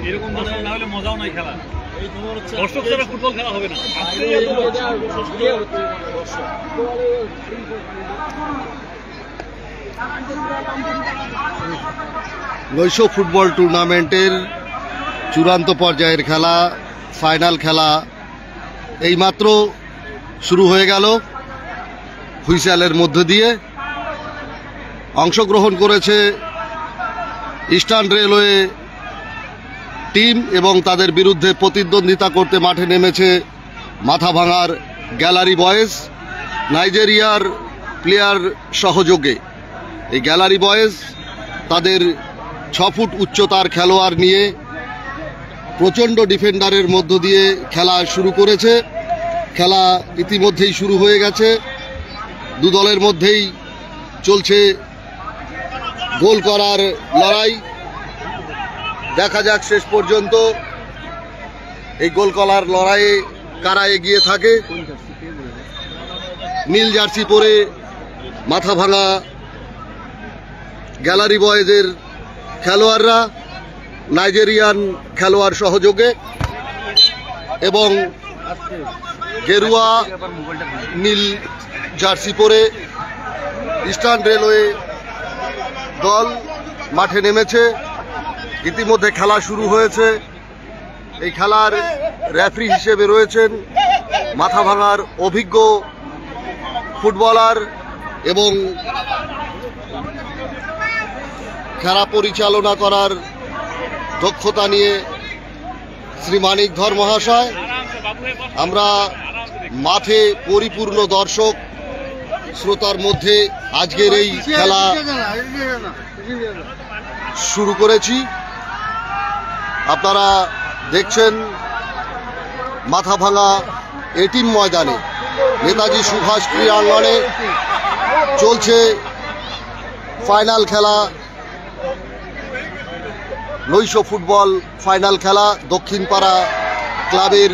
এরকম না হলে মজাও নাই খেলা। দর্শক ছাড়া ফুটবল খেলা হবে না। নৈশ ফুটবল টুর্নামেন্টের চূড়ান্ত পর্যায়ের খেলা, ফাইনাল খেলা এইমাত্র শুরু হয়ে গেল। হুইসেলের মধ্য দিয়ে অংশগ্রহণ করেছে ইস্টার্ন রেলওয়ে টিম এবং তাদের বিরুদ্ধে প্রতিদ্বন্দ্বিতা করতে মাঠে নেমেছে মাথাভাঙার গ্যালারি বয়েজ। নাইজেরিয়ার প্লেয়ার সহযোগে এই গ্যালারি বয়েজ তাদের 6 ফুট উচ্চতার খেলোয়াড় নিয়ে প্রচণ্ড ডিফেন্ডারের মধ্য দিয়ে খেলা শুরু করেছে। খেলা ইতিমধ্যেই শুরু হয়ে গেছে। দু দলের মধ্যেই চলছে গোল করার লড়াই। দেখা যাক শেষ পর্যন্ত এই গোল করার লড়াইয়ে কারা এগিয়ে থাকে। নীল জার্সি পরে মাথাভাঙা গ্যালারি বয়েজের খেলোয়াড়রা নাইজেরিয়ান খেলোয়াড় সহযোগে এবং গেরুয়া নীল জার্সি পরে ইস্টার্ন রেলওয়ে দল মাঠে নেমেছে। ইতিমধ্যে খেলা শুরু হয়েছে। এই খেলার রেফারি হিসেবে রয়েছেন মাথাভাঙার অভিজ্ঞ ফুটবলার এবং খেলা পরিচালনা করার দক্ষতা নিয়ে শ্রী মানিক ধর মহাশয়। আমরা মাঠে পরিপূর্ণ দর্শক শ্রোতার মধ্যে আজকের এই খেলা শুরু করেছি। আপনারা দেখছেন মাথাভাঙা এটিএম ময়দানে নেতাজি সুভাষ ক্রীড়াঙ্গনে চলছে ফাইনাল খেলা, নৈশ ফুটবল ফাইনাল খেলা। দক্ষিণপাড়া ক্লাবের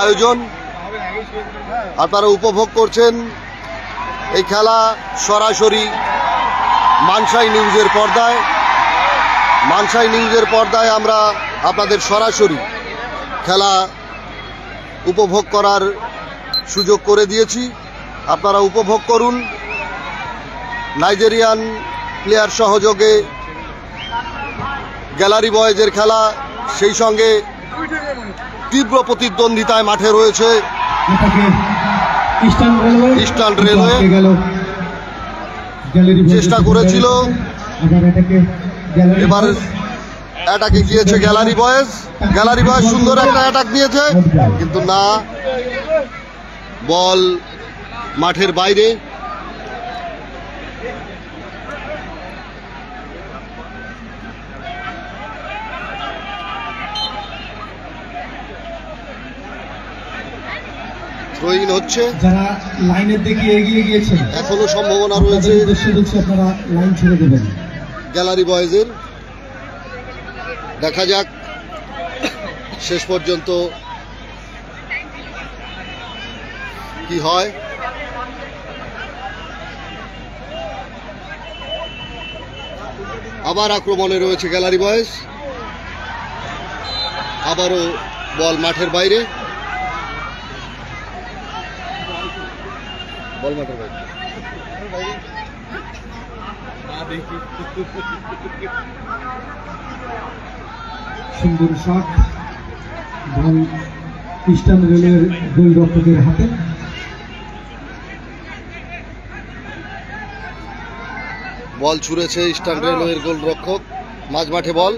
আয়োজন। আপনারা উপভোগ করছেন এই খেলা সরাসরি মানসাই নিউজের পর্দায়। মানসাই নিউজের পর্দায় আমরা আপনাদের সরাসরি খেলা উপভোগ করার সুযোগ করে দিয়েছি। আপনারা উপভোগ করুন। নাইজেরিয়ান প্লেয়ার সহযোগে গ্যালারি বয়েজের খেলা, সেই সঙ্গে তীব্র প্রতিদ্বন্দ্বিতায় মাঠে রয়েছে ইস্টার্ন রেলওয়ে। চেষ্টা করেছিল, এবার অ্যাটাকে গিয়েছে গ্যালারি বয়েজ। গ্যালারি বয়েজ সুন্দর একটা অ্যাটাক নিয়েছে, কিন্তু না, বল মাঠের বাইরে। থ্রোইন হচ্ছে, যারা লাইনের দিকে এগিয়ে গিয়েছেন এখনো সম্ভাবনা রয়েছে আপনারা লাইন ছেড়ে দেবেন গ্যালারি বয়েজের। দেখা যাক শেষ পর্যন্ত কি হয়। আবার আক্রমণে রয়েছে গ্যালারি বয়েজ। আবারও বল মাঠের বাইরে, বল মাঠের বাইরে। সুন্দর শট, বল ইস্টার্ন রেলের গোলরক্ষকের হাতে। বল ছুঁড়েছে ইস্টার্ন রেলওয়ের গোলরক্ষক। মাঝ মাঠে বল,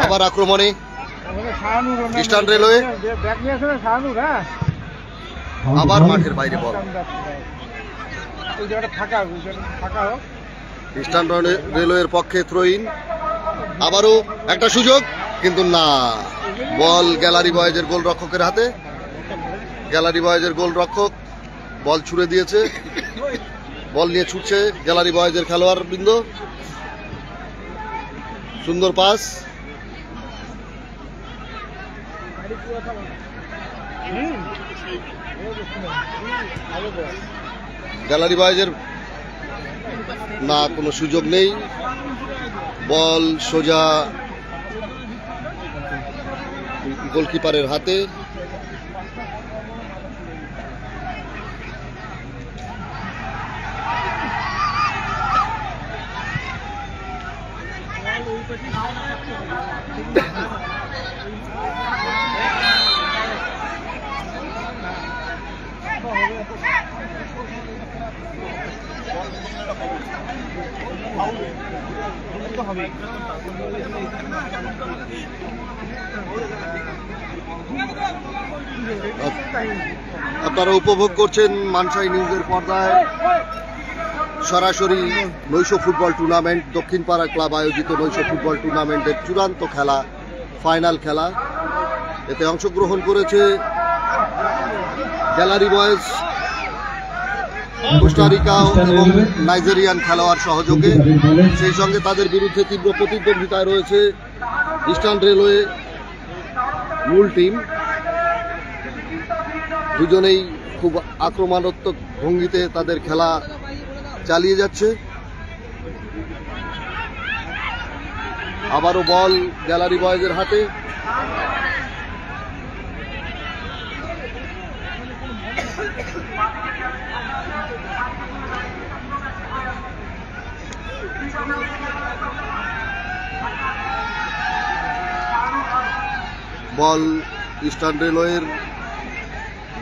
আবার আক্রমণে ইস্টার্ন রেলওয়ে। আবার মাঠের বাইরে বল, ইস্টার্ন রেলওয়ের পক্ষে থ্রোইন। আবারও একটা সুযোগ, কিন্তু না, বল গ্যালারি বয়েজের গোলরক্ষকের হাতে। গ্যালারি বয়েজের গোলরক্ষক বল ছুড়ে দিয়েছে। বল নিয়ে ছুটছে গ্যালারি বয়েজের খেলোয়াড় বৃন্দ। সুন্দর পাস, গ্যালারি বয়েজের না, কোনো সুযোগ নেই। বল সোজা গোলকিপারের হাতে। আপনারা উপভোগ করছেন মানসাই নিউজের পর্দায় সরাসরি নৈশ ফুটবল টুর্নামেন্ট, দক্ষিণপাড়া ক্লাব আয়োজিত নৈশ ফুটবল টুর্নামেন্টের চূড়ান্ত খেলা, ফাইনাল খেলা। এতে অংশগ্রহণ করেছে গ্যালারি বয়েজ, কোস্টারিকা এবং নাইজেরিয়ান খেলোয়াড় সহযোগে। সেই সঙ্গে তাদের বিরুদ্ধে তীব্র প্রতিদ্বন্দ্বিতায় রয়েছে ইস্টার্ন রেলওয়ে মূল টিম। দুজনেই খুব আক্রমণাত্মক ভঙ্গিতে তাদের খেলা চালিয়ে যাচ্ছে। আবারও বল গ্যালারি বয়েজের হাতে। বল ইস্টার্ন রেলওয়ের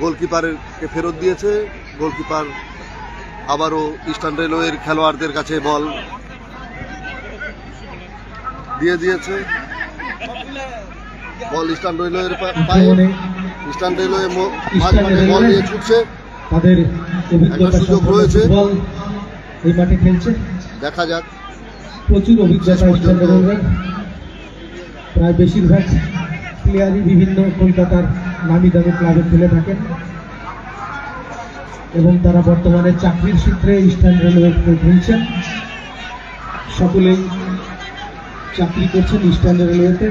গোলকিপারকে ফেরত দিয়েছে। গোলকিপার আবারও ইস্টার্ন রেলওয়ের খেলোয়াড়দের কাছে বল দিয়ে দিয়েছে। বল ইস্টার্ন রেলওয়ের পায়ে। ইস্টার্ন রেলওয়ে বল নিয়ে ছুটছে। তাদের একটা সুযোগ রয়েছে, এই মাঠে খেলছে। দেখা যাক। প্রচুর অভিজ্ঞতা ইস্টার্ন রেলওয়ের, প্রায় বেশিরভাগ প্লেয়ারই বিভিন্ন কলকাতার নামি দামি ক্লাবে খেলে থাকেন এবং তারা বর্তমানে চাকরির সূত্রে ইস্টার্ন রেলওয়েতে খেলছেন। সকলেই চাকরি করছেন ইস্টার্ন রেলওয়েতে।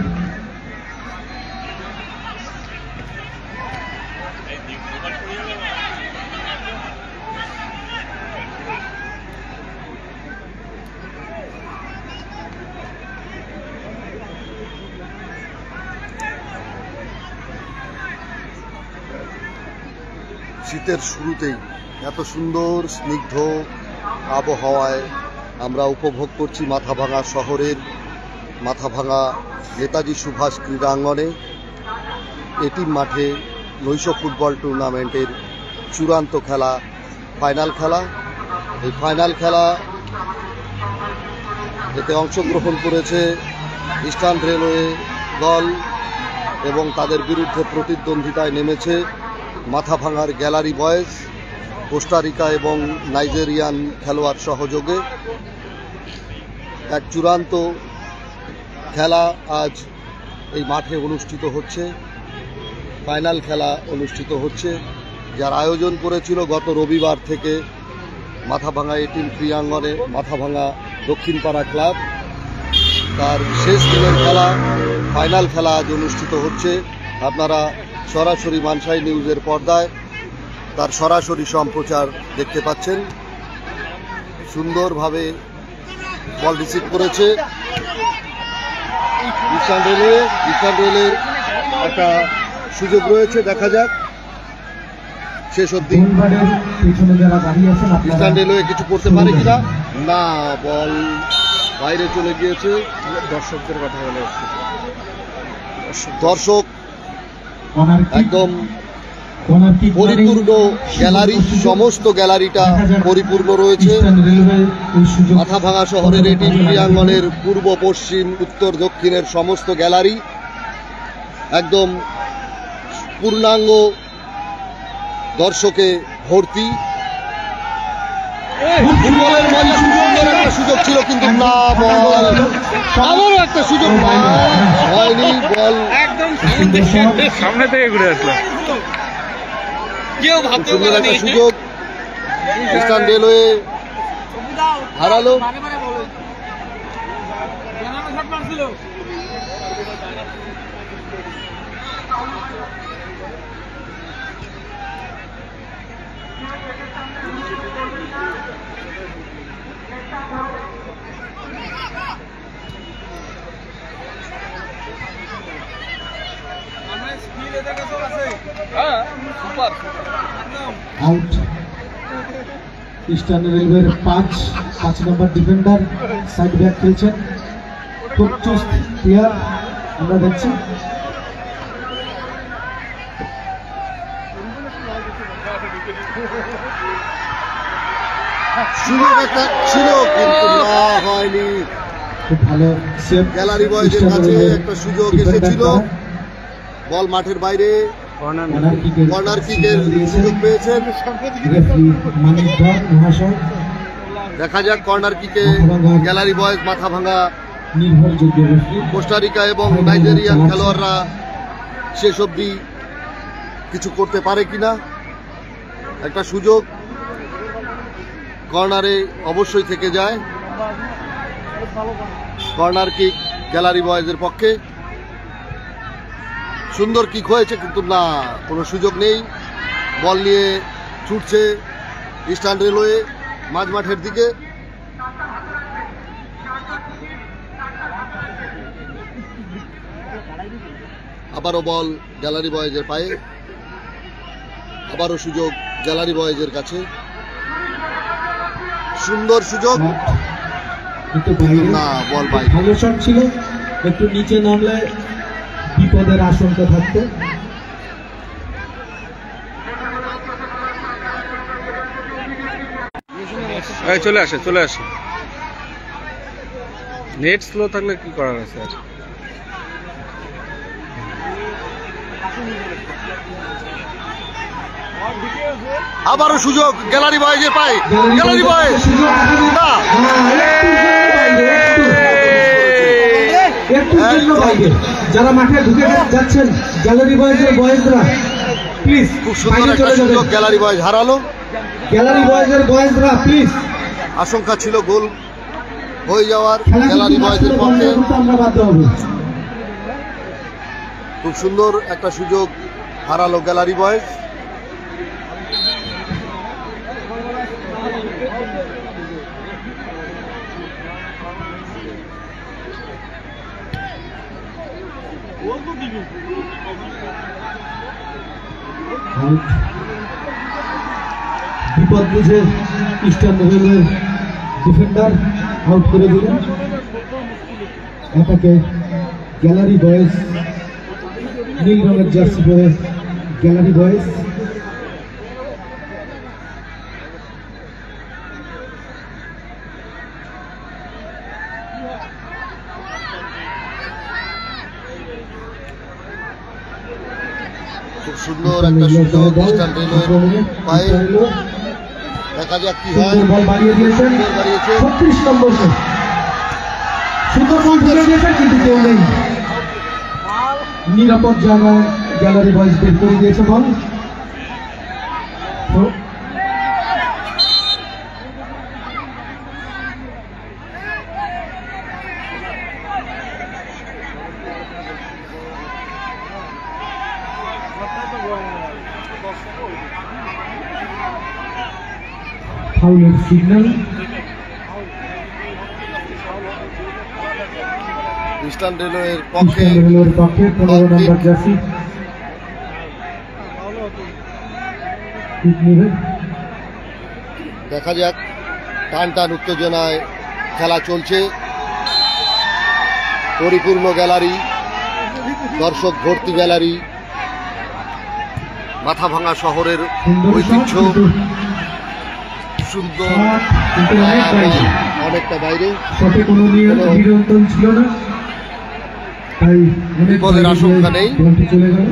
শীতের শুরুতেই এত সুন্দর স্নিগ্ধ আবহাওয়ায় আমরা উপভোগ করছি মাথাভাঙা শহরের মাথাভাঙা নেতাজি সুভাষ ক্রীড়াঙ্গনে এটিম মাঠে নৈশ ফুটবল টুর্নামেন্টের চূড়ান্ত খেলা, ফাইনাল খেলা। এই ফাইনাল খেলা এতে অংশগ্রহণ করেছে ইস্টার্ন রেলওয়ে দল এবং তাদের বিরুদ্ধে প্রতিদ্বন্দ্বিতায় নেমেছে মাথাভাঙার গ্যালারি বয়েজ, কোস্টারিকা এবং নাইজেরিয়ান খেলোয়াড় সহযোগে। এক চূড়ান্ত খেলা আজ এই মাঠে অনুষ্ঠিত হচ্ছে, ফাইনাল খেলা অনুষ্ঠিত হচ্ছে, যার আয়োজন করেছিল গত রবিবার থেকে মাথাভাঙা এটিম ক্রীড়াঙ্গনে মাথাভাঙা দক্ষিণপাড়া ক্লাব। তার শেষ দিনের খেলা, ফাইনাল খেলা আজ অনুষ্ঠিত হচ্ছে। আপনারা সরাসরি মানসাই নিউজের পর্দায় তার সরাসরি সম্প্রচার দেখতে পাচ্ছেন। সুন্দরভাবে বল রিসিভ করেছে ইস্টার্ন রেলওয়ে। ইস্টার্ন রেলওয়ের একটা সুযোগ রয়েছে, দেখা যাক শেষ অবধি ইস্টার্ন রেলওয়ে কিছু করতে পারে কিনা। না, বল বাইরে চলে গিয়েছে। দর্শকদের কথা বলে, দর্শক একদম পরিপূর্ণ গ্যালারি, সমস্ত গ্যালারিটা পরিপূর্ণ রয়েছে। মাথাভাঙা শহরের এটি ক্রীড়াঙ্গনের পূর্ব, পশ্চিম, উত্তর, দক্ষিণের সমস্ত গ্যালারি একদম পূর্ণাঙ্গ দর্শকে ভর্তি। ফুটবলের মাঝে সুন্দর একটা সুযোগ ছিল, কিন্তু না, বল আবারও একটা সুযোগ হয়নি। বল একদম সামনে থেকে ঘুরে আসলো, কেউ ভাবতে সুন্দর পারেনি। একটা সুযোগ ইস্টার্ন রেলওয়ে হারালো। আউট। ইস্টার্ন রেলওয়ের 5 নম্বর ডিফেন্ডার সাইড ব্যাক খেলছেন, খুব চুস্ত প্লেয়ার আমরা দেখছি। সুযোগ একটা ছিল কিন্তু না হয়নি। খুব ভালো সেভ গ্যালারি বয়েজের কাছে একটা সুযোগ এসেছিল, বল মাঠের বাইরে, কর্নার কিকের সুযোগ পেয়েছেন। মানিক ধর মহাশয়, দেখা যাক কর্নার কিকে গ্যালারি বয়েজ মাথা ভাঙা নির্ভরযোগ্য কোস্টারিকা এবং নাইজেরিয়ান খেলোয়াড়রা শেষ অবধি কিছু করতে পারে কিনা। একটা সুযোগ কর্নারে অবশ্যই থেকে যায়, কর্নার কিক গ্যালারি বয়েজের পক্ষে। সুন্দর কিক হয়েছে কিন্তু না, কোনো সুযোগ নেই। বল নিয়ে ছুটছে ইস্টার্ন রেলওয়ে মাঝ মাঠের দিকে। আবারও বল গ্যালারি বয়েজের পায়ে, আবারও সুযোগ গ্যালারি বয়েজের কাছে। সুন্দর সুযোগ না, বল বাইরে। ভালো শট ছিল, একটু নিচে নামলে বিপদের আশঙ্কা থাকতো। চলে আসে নেট স্লো থাকলে কি করার আছে আর। আবারও সুযোগ গ্যালারি বয়েজের পায়ে, গ্যালারি বয়েজ না, যারা মাঠে ঢুকে যাচ্ছেন গ্যালারি বয়েজরা প্লিজ, খুব সুন্দর একটা সুযোগ গ্যালারি বয়েজ হারালো। গ্যালারি বয়েজরা প্লিজ, আশঙ্কা ছিল গোল হয়ে যাওয়ার গ্যালারি বয়েজের পক্ষে। আমরা বাধ্য হব। খুব সুন্দর একটা সুযোগ হারালো গ্যালারি বয়েজ। বিপদ বুঝে ইস্টার্ন রেলওয়ের ডিফেন্ডার আউট করে দিলেন। এটাকে গ্যালারি বয়েজ, নীল রঙের জার্সি পরে গ্যালারি বয়েজ। খুব সুন্দর একটা সুযোগ ইস্টার্ন রেলওয়ের পায়ে, দেখা যাক কি হয়। বল বাড়িয়ে দিয়েছেন, 36 নম্বর সুন্দর বল ফেলে দিয়েছেন কিন্তু কেউ নেই। নিরাপদ জায়গায় গ্যালারি বয়েজ বের করে দিয়েছে বল। ফাউলের সিগন্যাল। ইস্টার্ন রেলওয়ের পক্ষে 15 নম্বর জার্সি দেখা যাক, টান টান উত্তেজনায় খেলা চলছে। পরিপূর্ণ গ্যালারি, দর্শক ভর্তি গ্যালারি, মাথা ভাঙা শহরের ঐতিহ্য। সুন্দর, অনেকটা বাইরে, কোনো নিয়ন্ত্রণ ছিল না, তাই বিপদের আশঙ্কা নেই। চলে গেল।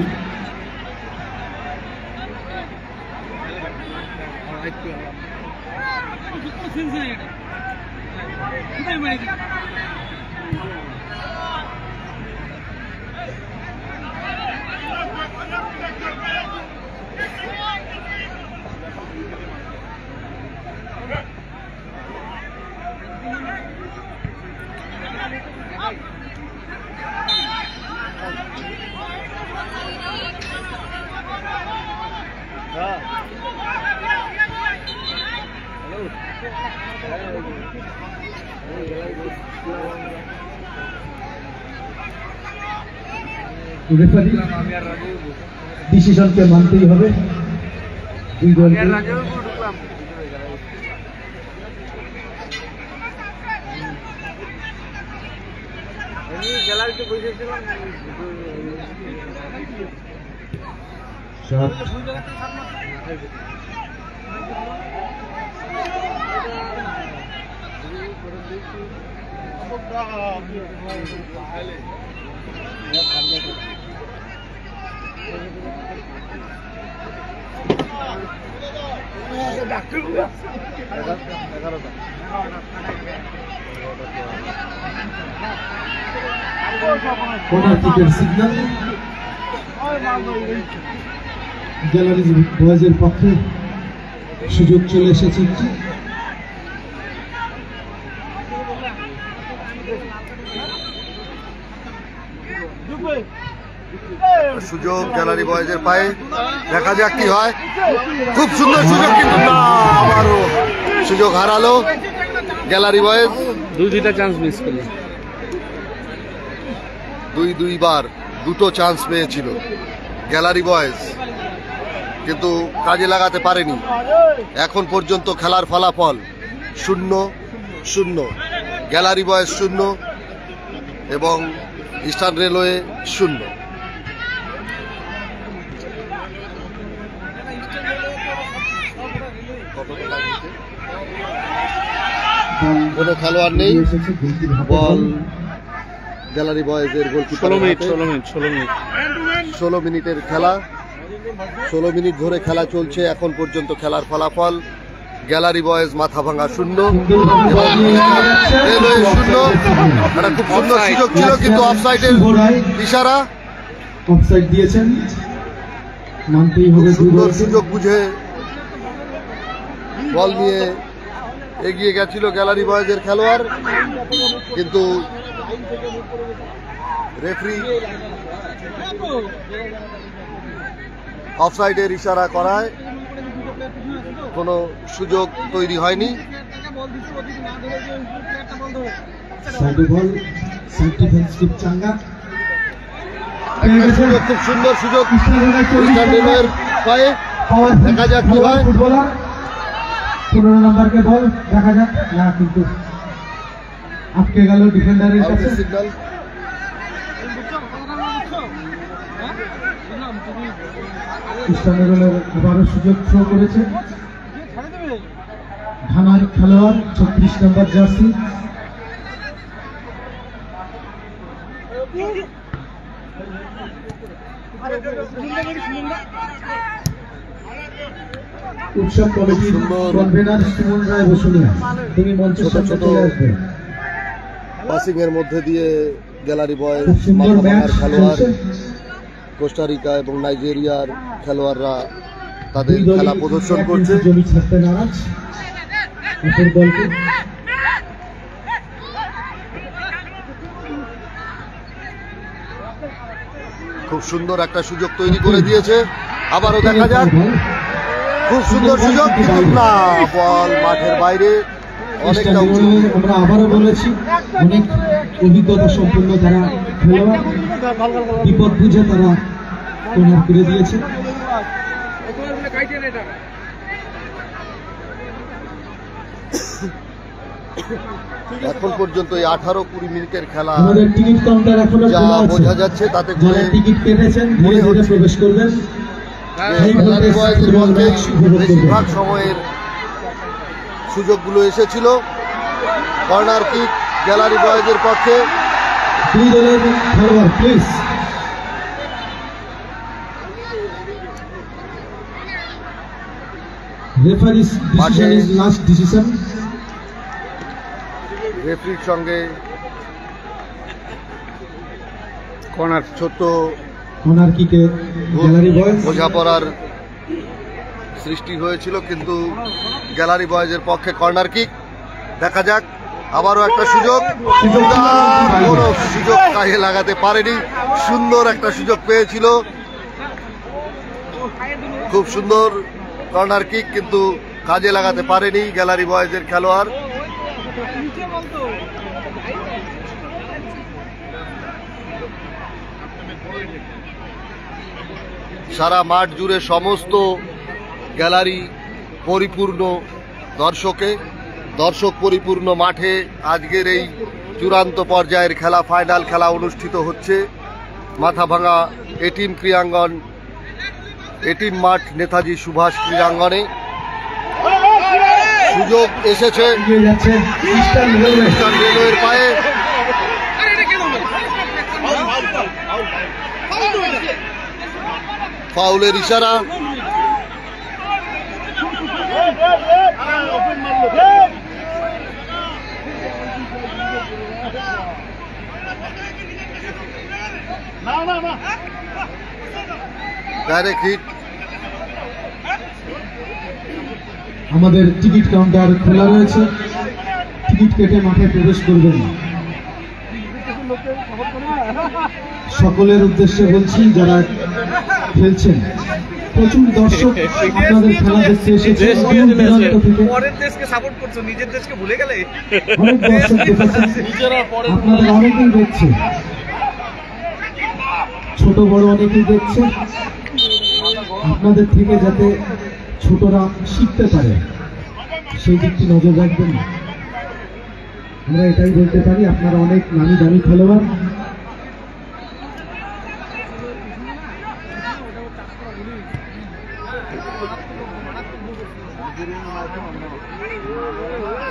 রেফারি ডিসিশনকে মানতেই হবে দুই দলকে। কর্নার কিকের সিগন্যাল গ্যালারি বয়েজের পক্ষে সুযোগ চলে এসেছে। সুযোগ গ্যালারি বয়েজের পায়ে, দেখা যাক কি হয়। খুব সুন্দর সুযোগ, কিন্তু না, আবারও সুযোগ হারালো গ্যালারি বয়েজ। দুইটা চান্স মিস করলো, দুইবার দুটো চান্স পেয়েছিল গ্যালারি বয়েজ, কিন্তু কাজে লাগাতে পারেনি। এখন পর্যন্ত খেলার ফলাফল 0-0, গ্যালারি বয়েজ 0 এবং ইস্টার্ন রেলওয়ে 0। কোনো খেলোয়াড় নেই, বল গ্যালারি বয়েজের গোলকিপার। 16 মিনিটের খেলা, 16 মিনিট ধরে খেলা চলছে। এখন পর্যন্ত খেলার ফলাফল গ্যালারি বয়েজ মাথা ভাঙা 0 এবং রেলওয়ে 0। একটা খুব সুন্দর সুযোগ ছিল, কিন্তু অফসাইডের ইশারা। অফসাইড দিয়েছেন, মানতেই হবে। সুন্দর সুযোগ বুঝে বল নিয়ে এগিয়ে গেছিল গ্যালারি বয়েজের খেলোয়াড়, কিন্তু রেফারি অফসাইডের ইশারা করায় কোনো সুযোগ তৈরি হয়নি। খুব সুন্দর সুযোগ পায়ে, দেখা যাক কি হয়। 15 নম্বরকে বল, দেখা যাক। না, কিন্তু আটকে গেল ডিফেন্ডারের কাছে। সিগন্যাল আবারও সুযোগ থ্রো করেছে ঘানার খেলোয়াড় 36 নম্বর জার্সি। উৎসব কমিটির কনভেনার সুমন রায় বসুনিয়া, তুমি মঞ্চের সামনে চলে আসবে। পাসিং এর মধ্যে দিয়ে গ্যালারি বয়েজ খেলোয়াড়, কোস্টারিকা এবং নাইজেরিয়ার খেলোয়াড়রা তাদের খেলা প্রদর্শন করছে। জমি ছাড়তে নারাজ অপর দলকে। খুব সুন্দর একটা সুযোগ তৈরি করে দিয়েছে, আবারও দেখা যাক। খুব সুন্দর সুযোগ, কিন্তু না, বল মাঠের বাইরে। অনেকটা আমরা আবারও বলেছি, অনেক অভিজ্ঞতা সম্পন্ন তারা খেলোয়াড়, বিপদ বুঝে তারা কর্নার করে দিয়েছে। এখন পর্যন্ত এই 18-20 মিনিটের খেলা আমাদের টিকিট কাউন্টার এখনো যা খোলা আছে, বোঝা যাচ্ছে তাতে করে টিকিট কেটেছেন ধীরে ধীরে প্রবেশ করবেন। বেশিরভাগ সময়ের সুযোগগুলো এসেছিল কর্নার কিক গ্যালারি বয়েজের পক্ষে। দুই দলের খেলোয়াড় please. Referee's decision is last decision. রেফারির সঙ্গে কর্নার ছোট্ট কর্নার কিকে গ্যালারি বয়েজ বোঝাপড়ার সৃষ্টি হয়েছিল, কিন্তু গ্যালারি বয়েজের পক্ষে কর্নার কিক। দেখা যাক, আবারও একটা সুযোগ, কোনো সুযোগ কাজে লাগাতে পারেনি। সুন্দর একটা সুযোগ পেয়েছিল, খুব সুন্দর কর্নার কিক, কিন্তু কাজে লাগাতে পারেনি গ্যালারি বয়েজের খেলোয়াড়। সারা মাঠ জুড়ে সমস্ত গ্যালারি পরিপূর্ণ দর্শক পরিপূর্ণ মাঠে আজকের এই চূড়ান্ত পর্যায়ের খেলা, ফাইনাল খেলা অনুষ্ঠিত হচ্ছে মাথাভাঙা এটিম ক্রীড়াঙ্গন, এটিম মাঠ নেতাজি সুভাষ ক্রীড়াঙ্গনে। সুযোগ এসেছে ইস্টার্ন রেলওয়ের পায়ে, ফাউলের ইশারা। Direct hit. আমাদের টিকিট কাউন্টার খোলা রয়েছে, টিকিট কেটে মাঠে প্রবেশ করবেন। সকলের উদ্দেশ্যে বলছি, যারা খেলছেন, প্রচুর দর্শক আপনাদের খেলা দেখতে এসেছে দূর দূরান্ত থেকে। পরের দেশকে সাপোর্ট করছো, নিজের দেশকে ভুলে গেলে। অনেক দর্শক দেখেছেন, আপনাদের অনেকেই দেখছে, ছোট বড় অনেকেই দেখছে। আপনাদের থেকে যাতে ছোটরা শিখতে পারে সেই দিকটি নজর রাখবেন। আমরা এটাই বলতে পারি, আপনারা অনেক নামি দামি খেলোয়াড়।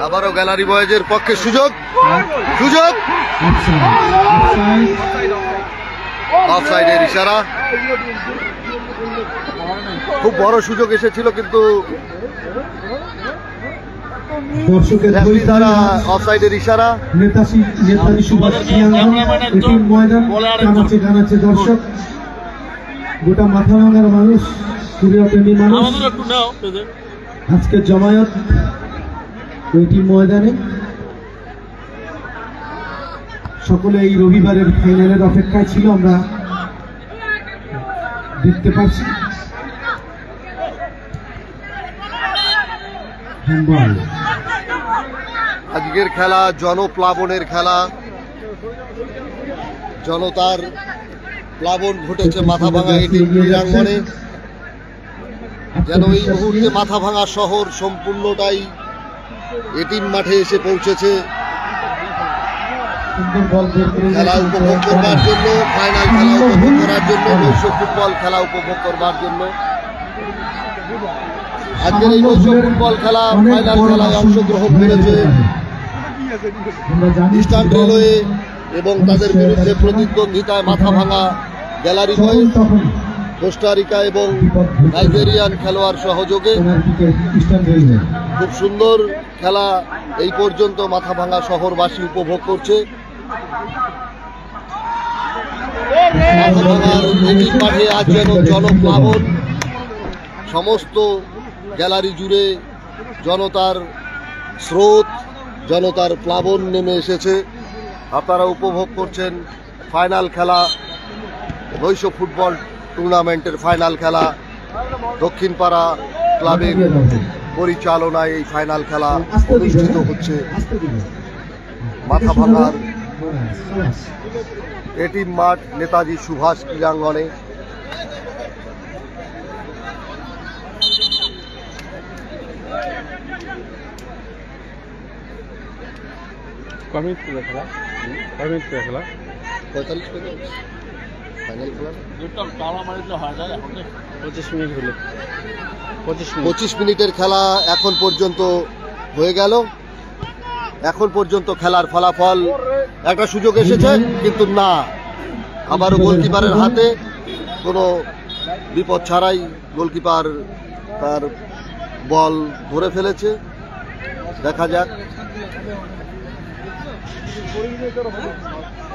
আবারও গ্যালারি বয়েজের পক্ষে সুযোগ, অফসাইডের ইশারা। খুব বড় সুযোগ এসেছিল, কিন্তু দর্শকের অফসাইডের ইশারা। নেতাজি সুভাষ ক্রীড়াঙ্গন ময়দান, কানাচে দর্শক, গোটা মাথাভাঙার মানুষ, ক্রীড়াপ্রেমী মানুষ আজকে জমায়েত ওইটি ময়দানে। সকলে এই রবিবারের ফাইনালের অপেক্ষায় ছিল, আমরা দেখতে পাচ্ছি। আজকের খেলা জনপ্লাবনের খেলা, জনতার প্লাবন ঘটেছে মাথাভাঙা এটিম ক্রীড়াঙ্গনে। যেন এই মুহূর্তে মাথাভাঙা শহর সম্পূর্ণটাই এটিম মাঠে এসে পৌঁছেছে খেলা উপভোগ করবার জন্য, ফাইনাল খেলা উপভোগ করার জন্য, বৈশ্ব ফুটবল খেলা উপভোগ করবার জন্য। আজকের এই বৈশ্ব ফুটবল খেলা ফাইনাল খেলায় অংশগ্রহণ করেছে ইস্টার্ন রেলওয়ে এবং তাদের বিরুদ্ধে প্রতিদ্বন্দ্বিতায় মাথাভাঙা গ্যালারি বয়েজ, কোস্টারিকা এবং নাইজেরিয়ান খেলোয়াড় সহযোগে। খুব সুন্দর খেলা এই পর্যন্ত মাথাভাঙা শহরবাসী উপভোগ করছে। মাথাভাঙার এটিম মাঠে আজ যেন জনপ্লাবন, সমস্ত গ্যালারি জুড়ে জনতার স্রোত, জনতার প্লাবন নেমে এসেছে। আপনারা উপভোগ করছেন ফাইনাল খেলা, বৈশ্ব ফুটবল টুর্নামেন্টের ফাইনাল খেলা। দক্ষিণপাড়া ক্লাবের পরিচালনায় এই ফাইনাল খেলা অনুষ্ঠিত হচ্ছে মাথাভাঙার এটিম মাঠ নেতাজি সুভাষ ক্রীড়াঙ্গনে। খেলা 45 মিনিট ফাইনাল খেলা, 25 মিনিটের খেলা এখন পর্যন্ত হয়ে গেল। এখন পর্যন্ত খেলার ফলাফল, একটা সুযোগ এসেছে কিন্তু না, আবারও গোলকিপারের হাতে, কোনো বিপদ ছাড়াই গোলকিপার তার বল ধরে ফেলেছে। দেখা যাক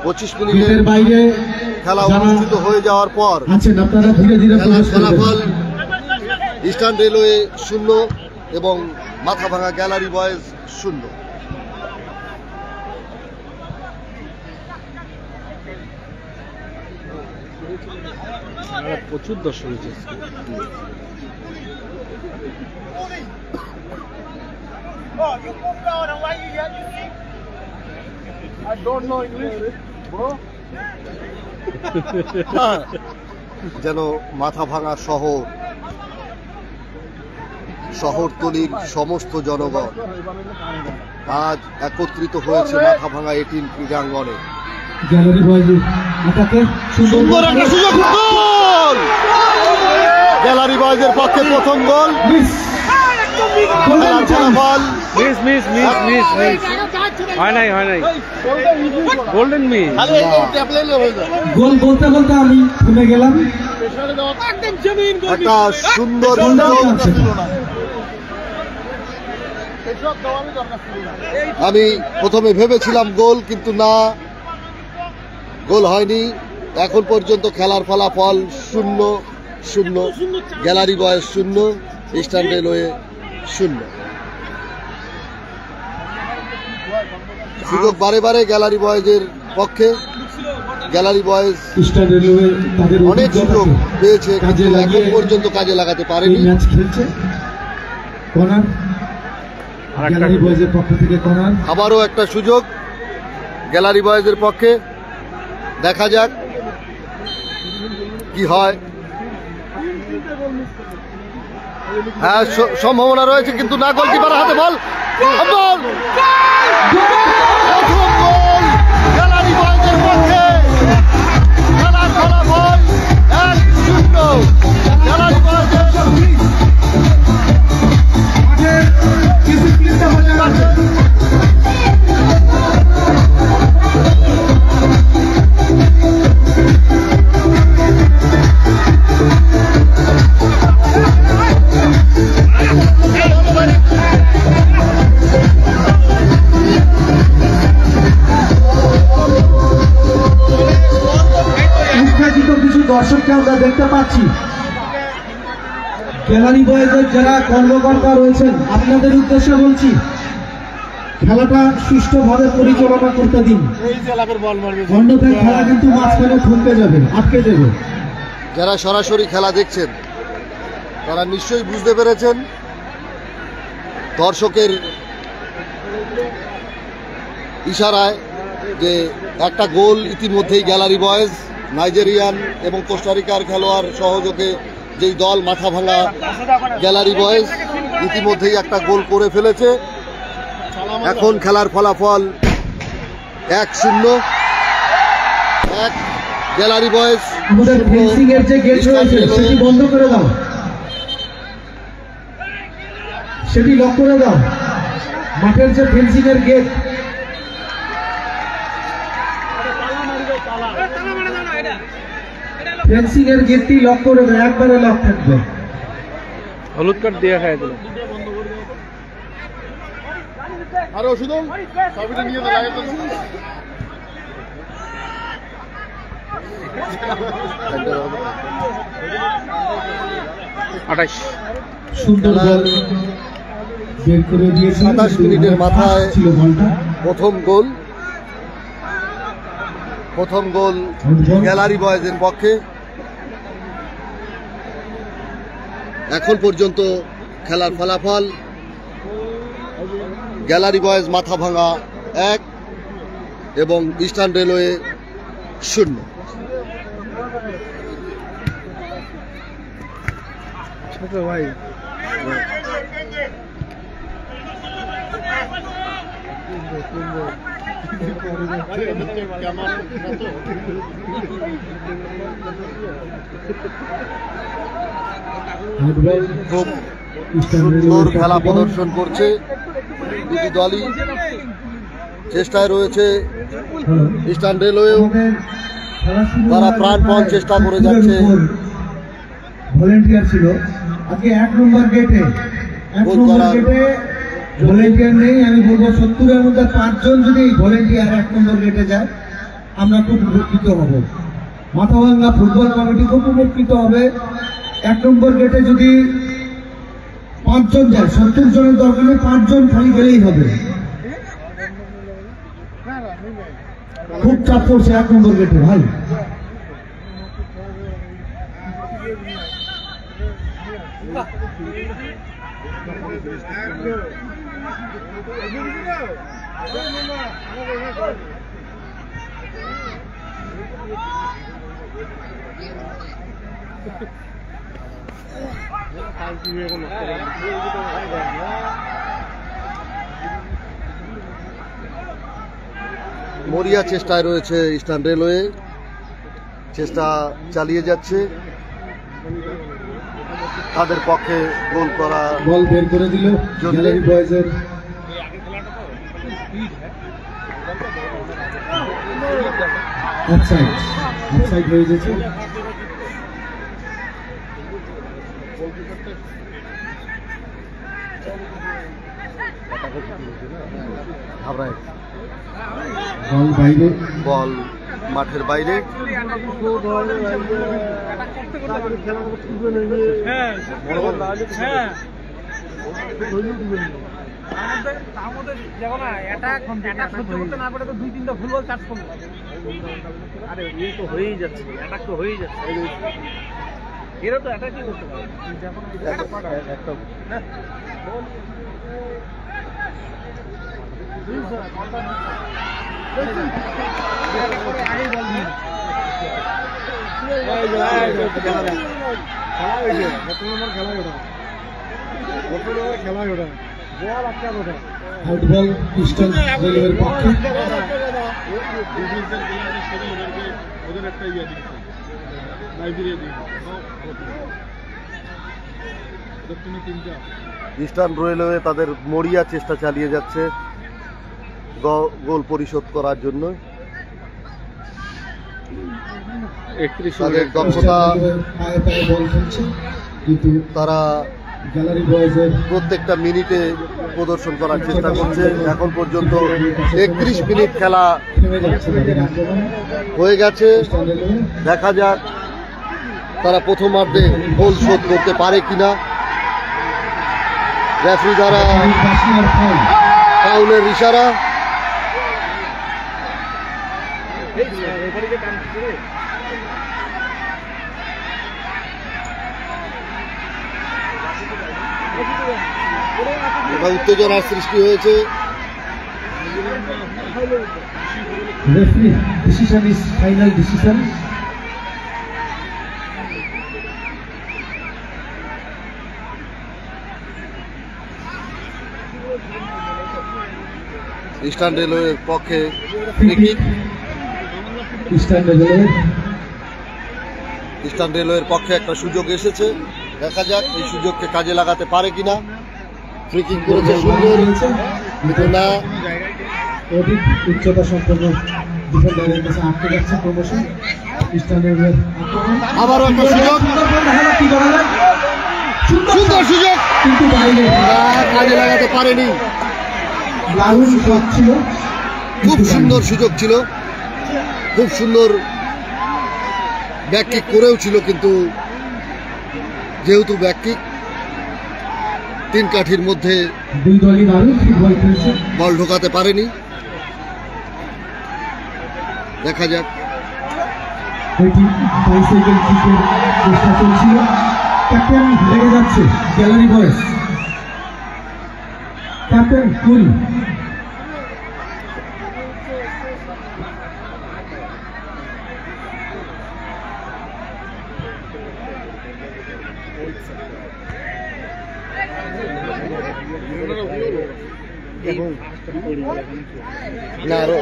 25 মিনিটের বাইরে খেলা অনুষ্ঠিত হয়ে যাওয়ার পর খেলার ফলাফল ইস্টার্ন রেলওয়ে 0 এবং মাথাভাঙা গ্যালারি বয়েজ 0। প্রচুর দর্শক হয়েছে। যেন মাথা ভাঙা শহর, শহরতলির সমস্ত জনগণ আজ একত্রিত হয়েছে মাথা ভাঙা 18 ক্রীড়াঙ্গনে। গ্যালারি বয়েজের আটাকে সুন্দর একটা সুযোগ, গোল! গ্যালারি বয়েজের পক্ষে প্রথম গোল। খেলার ফলাফল গোল্ডেন মিস। গোল বলতে বলতে আমি থেমে গেলাম। একটা সুন্দর আমি প্রথমে ভেবেছিলাম গোল, কিন্তু না, গোল হয়নি। এখন পর্যন্ত খেলার ফলাফল 0-0, গ্যালারি বয়েজ 0, ইস্টার্ন রেলওয়ে 0। সুযোগ বারে বারে গ্যালারি বয়েজের পক্ষে। গ্যালারি বয়েজ ইস্টার্ন রেলওয়ে তাদের অনেক সুযোগ পেয়েছে, কিন্তু এখন পর্যন্ত কাজে লাগাতে পারেনি। ম্যাচ খেলছে। কর্নার, গ্যালারি বয়েজের পক্ষ থেকে কর্নার। আবারও একটা সুযোগ গ্যালারি বয়েজের পক্ষে, দেখা যাক কি হয়। হ্যাঁ, সম্ভাবনা রয়েছে, কিন্তু না, গোলকিপার হাতে বল। প্রথম গোল গ্যালারি বয়েজের পক্ষে। খেলার ফলাফল 1-0, গ্যালারি বয়েজের। কিছু দর্শককে আমরা দেখতে পাচ্ছি। গ্যালারি বয়েজের যারা কর্মকর্তা রয়েছেন, আপনাদের উদ্দেশ্যে বলছি, খেলাটা সুষ্ঠুভাবে পরিচালনা করতে দিন, অন্যথায় খেলা কিন্তু মাঝখানে থমকে যাবে, আটকে যাবে। যারা সরাসরি খেলা দেখছেন তারা নিশ্চয়ই বুঝতে পেরেছেন দর্শকের ইশারায় যে একটা গোল ইতিমধ্যেই গ্যালারি বয়েজ, নাইজেরিয়ান এবং কোস্টারিকার খেলোয়াড় সহযোগে যেই দল মাথা ভাঙা গ্যালারি বয়েজ, ইতিমধ্যেই একটা গোল করে ফেলেছে। এখন খেলার ফলাফল 1-0, গ্যালারি বয়েজ। আমাদের ফেন্সিং এর যে গেট রয়েছে সেটি বন্ধ করে দাও, সেটি লক করে দাও। মাঠের যে ফেন্সিং এর গেট, ফেন্সিং এর গেটটি লক করে দাও, একবারে লক থাকবে। হলুদ কার্ড দিয়ে খাই দিল। আর ওষুধ সবটা নিয়ে তো লাগে তো। 28 সুন্দর বল বের করে দিয়েছে। 27 মিনিটের মাথায় ছিল বলটা। প্রথম গোল গ্যালারি বয়েজের পক্ষে। এখন পর্যন্ত খেলার ফলাফল গ্যালারি বয়েজ মাথা ভাঙা 1 এবং ইস্টার্ন রেলওয়ে 0। ভাই খুব সুন্দর খেলা প্রদর্শন করছে দুটি দলই। চেষ্টায় রয়েছে ইস্টার্ন রেলওয়েও, তারা প্রাণপণ চেষ্টা করে যাচ্ছে। ভলেন্টিয়ার ছিল আজকে 1 নম্বর গেটে, 1 নম্বর গেটে ভলেন্টিয়ার নেই। আমি বলবো 70-এর মধ্যে 5 জন যদি ভলেন্টিয়ার 1 নম্বর গেটে যায়, আমরা খুব উপকৃত হব। মাথাভাঙ্গা ফুটবল কমিটি খুব উপকৃত হবে। 1 নম্বর গেটে যদি 5 জন যায়, 70 জনের দরকার নেই, 5 জন খালি গেলেই হবে। খুব চাপ পড়ছে 1 নম্বর গেটে ভাই। মরিয়া চেষ্টায় রয়েছে ইস্টার্ন রেলওয়ে, চেষ্টা চালিয়ে যাচ্ছে তাদের পক্ষে গোল করা। বল বের করে দিল গ্যালারি বয়েজের। অফসাইড, অফসাইড হয়ে গেছে। বল বাইরে, বল মাঠের বাইরে। হয়েই যাচ্ছে, অ্যাটাক তো হয়েই যাচ্ছে, এরা তো অ্যাটাকই করতে পারে। ফুটবল ইস্টার্ন রেলওয়ের পক্ষে। ইস্টার্ন রেলওয়ে তাদের মরিয়া চেষ্টা চালিয়ে যাচ্ছে গোল পরিশোধ করার জন্য। তাদের দক্ষতা, তারা প্রত্যেকটা মিনিটে প্রদর্শন করার চেষ্টা করছে। এখন পর্যন্ত 31 মিনিট খেলা হয়ে গেছে। দেখা যাক তারা প্রথমার্ধে গোল শোধ করতে পারে কিনা। রেফারি দ্বারা ফাউলের ইশারা। এটা উত্তেজনার সৃষ্টি হয়েছে। Referee decision is final decision. Eastern রেলওয়ের পক্ষে ফ্রি কিক। ইস্টার্ন রেলওয়ের পক্ষে একটা সুযোগ এসেছে, দেখা যাক এই সুযোগকে কাজে লাগাতে পারে কিনা। ফ্রি কিক করেছে সুন্দর, কিন্তু না। অধিক উচ্চতা সম্পন্ন ডিফেন্ডারের কাছে আটকে যাচ্ছে প্রমোশন। ইস্টার্ন রেলওয়ের আবারও একটা সুযোগ, সুন্দর সুযোগ, কিন্তু বাইরে কাজে লাগাতে পারেনি। দারুণ শট ছিল, খুব সুন্দর সুযোগ ছিল, খুব সুন্দর ব্যাক কিক করেও ছিল, কিন্তু যেহেতু ব্যাক কিক 3 কাঠির মধ্যে দুই দলই দারুণ ফুটবল খেলছে, বল ঢোকাতে পারেনি। দেখা যাক। এটি বাইসাইকেল কিকের চেষ্টা চলছিল। ক্যাপ্টেন লেগে যাচ্ছে গ্যালারি বয়েজ। ক্যাপ্টেন কুল না আরো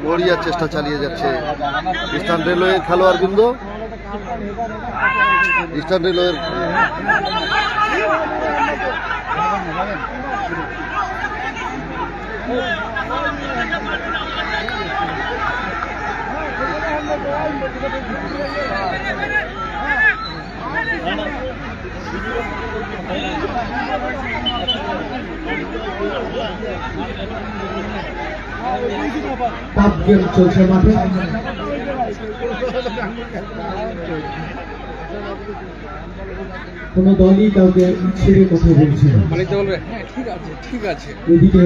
মরিয়ার চেষ্টা চালিয়ে যাচ্ছে ইস্টার্ন রেলওয়ের খেলোয়াড়বৃন্দ। ইস্টার্ন রেলওয়ের টাফ গেম চলছে মাঠে। কোনো দলই কাউকে ছেড়ে কথা বলছে না। মালিকটা বলবে হ্যাঁ ঠিক আছে ঠিক আছে। এদিকে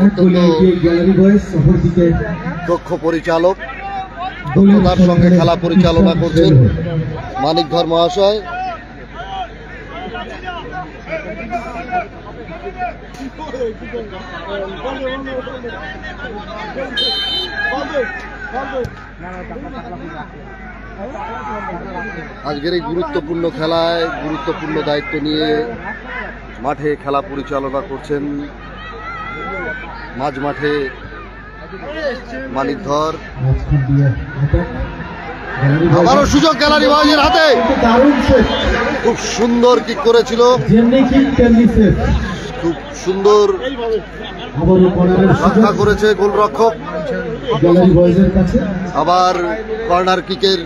এক গোলে এগিয়ে গ্যালারি বয়েজ, অপরদিকে দক্ষ পরিচালক গোলের তার সঙ্গে খেলা পরিচালনা করছেন মানিকধর মহাশয়। আজকের এই গুরুত্বপূর্ণ খেলায় গুরুত্বপূর্ণ দায়িত্ব নিয়ে মাঠে খেলা পরিচালনা করছেন মাঝ মাঠে মানিকধর। মাঝখান দিয়ে attack, গ্যালারি বয়েজ। আবারও সুযোগ গ্যালারি বয়েজের হাতে, কিন্তু দারুণ সেভ, খুব সুন্দর কিক করেছিল, যেমনি কিক তেমনি সেভ। খুব সুন্দর আবারও কর্নারের রক্ষা সুযোগ করেছে গোলরক্ষক। গ্যালারি বয়েজের কাছে। আবার কর্নার কিকের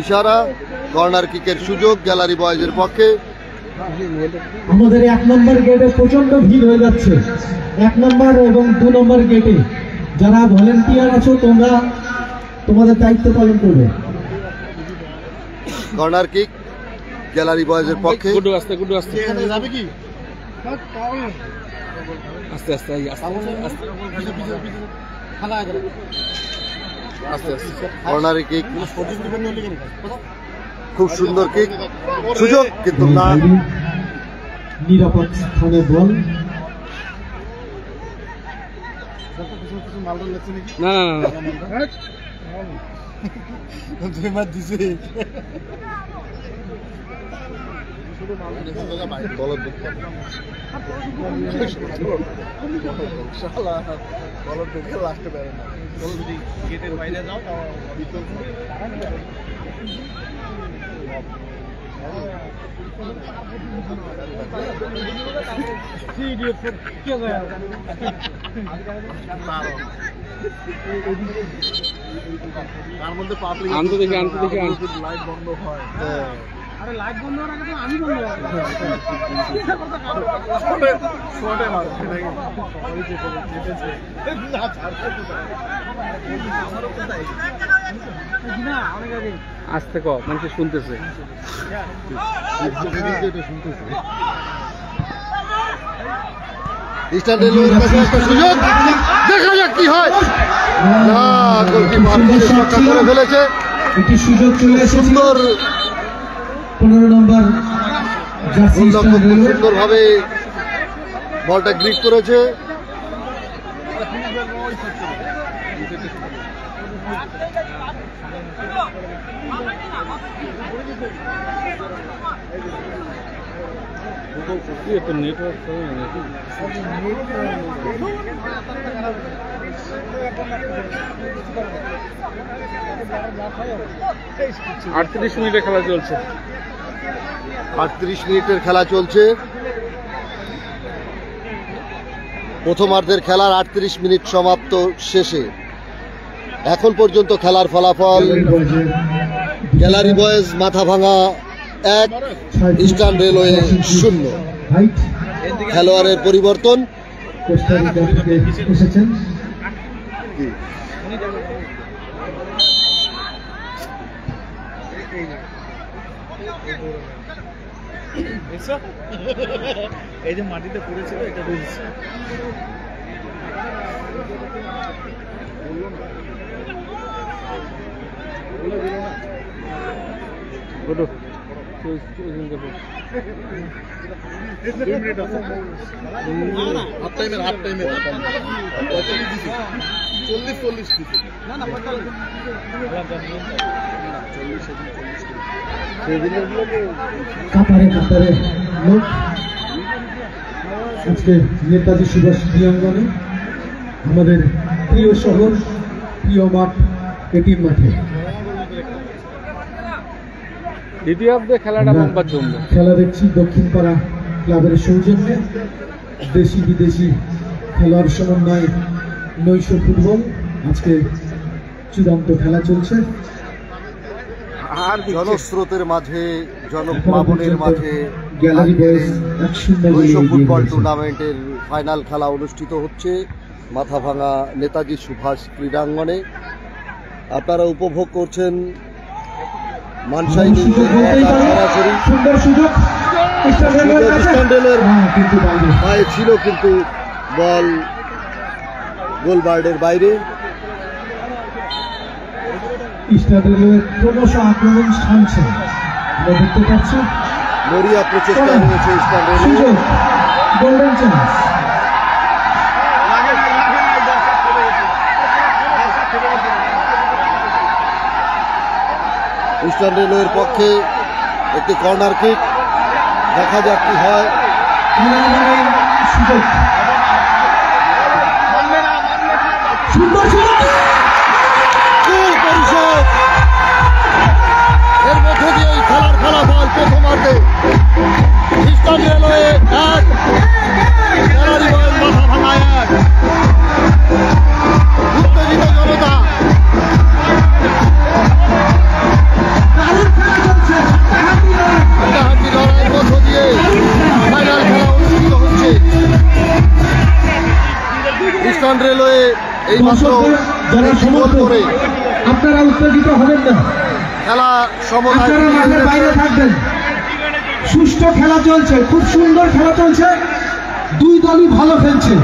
ইশারা, কর্নার কিকের সুযোগ গ্যালারি বয়েজের পক্ষে। আমাদের 1 নম্বর গেটে প্রচন্ড ভিড় হয়ে যাচ্ছে। 1 নম্বর এবং 2 নম্বর গেটে যারা ভলেন্টিয়ার আছো, তোমরা তোমাদের দায়িত্ব পালন করবে। কর্নার কিক গ্যালারি বয়েজের পক্ষে। গুড্ডু আস্তে গুড্ডু আস্তে যাবে কি আস্তে আস্তে আস্তে আস্তে আস্তে কর্নার কিক, খুব সুন্দর কিক, সুযোগ কিন্তু না। নিরাপদ স্থানে বল। না না না গেটের বাইরে যাও আনতে দেখি লাইট বন্ধ হয়। আরে লাইট বন্ধ হওয়ার আগে তো আমি বন্ধ আস্তে ক মানুষ শুনতেছে। ইস্টার্ন রেলওয়ের কাছে একটা সুযোগ, দেখা যাক কি হয়। না, গোলকিপার রক্ষা করে ফেলেছে। একটি সুযোগ চলে এসেছে। সুন্দর 15 নম্বর জার্সি গোলরক্ষক ইস্টার্ন খুব রেলওয়ে। সুন্দরভাবে বলটা গ্রিপ করেছে। নেটওয়ার্ক 38 মিনিটে খেলা চলছে। 38 মিনিটের খেলা চলছে। প্রথমার্ধের খেলার 38 মিনিট সমাপ্ত শেষে এখন পর্যন্ত খেলার ফলাফল gallery boys Mathabhanga 1, eastern railway 0। Height খেলোয়াড়ের পরিবর্তন। কোস্টারিকা থেকে এসেছেন। এই যে মাটিতে পড়েছিল এটা বুঝছি। কাতারে কাতারে লোক আজকে নেতাজি সুভাষ ক্রীড়াঙ্গনে, আমাদের প্রিয় শহর, প্রিয় মাঠ, এটির মাঠে দ্বিতীয়ার্ধে খেলাটা লম্বার জন্য খেলা দেখছি দক্ষিণপাড়া ক্লাবের সৌজন্যে। দেশি বিদেশি খেলোয়াড় সমন্বয় নৈশ ফুটবল আজকে চূড়ান্ত খেলা চলছে। আর জনস্রোতের মাঝে, জনপ্লাবনের মাঝে গ্যালারি বয়েজ 1-0 নৈশ ফুটবল গোলে টুর্নামেন্টের ফাইনাল খেলা অনুষ্ঠিত হচ্ছে মাথাভাঙা নেতাজি সুভাষ ক্রীড়াঙ্গনে। আপনারা উপভোগ করছেন মানসাই সুযোগ বলতেই পারে, সরাসরি সুন্দর সুযোগ ইস্টার্ন রেলওয়ের কাছে। ইস্টার্ন রেলওয়ের হ্যাঁ, কিন্তু বাইরে। পায়ে ছিল, কিন্তু বল গোলবার্ডের বাইরে। ইস্টার্ন রেলওয়ে ক্রমশ আক্রমণ থামছে, আমরা দেখতে পাচ্ছি। মরিয়া প্রচেষ্টা রয়েছে ইস্টার্ন রেলওয়ে। সুযোগ, গোল্ডেন চান্স। ইস্টার্ন রেলওয়ের পক্ষে একটি কর্নার কিক, দেখা যাক কি হয়। সুযোগ, সুন্দর সুযোগ। গোল পরিশোধ। এর মধ্যে দিয়ে খেলার ফলাফল প্রথমার্ধে ইস্টার্ন রেলওয়ে 1, গ্যালারি বয়েজ মাথা ভাঙা 1। উত্তেজিত জনতা। হাড্ডাহাড্ডি লড়াইয়ের মধ্য দিয়ে ফাইনাল খেলা অনুষ্ঠিত হচ্ছে। ইস্টার্ন রেলওয়ে এই মাত্র যারা সমর্থক, করে আপনারা উত্তেজিত হবেন না, খেলা সমতায় আপনারা মাঠের বাইরে থাকবেন। সুষ্ঠু খেলা চলছে, খুব সুন্দর খেলা চলছে, দুই দলই ভালো খেলছে,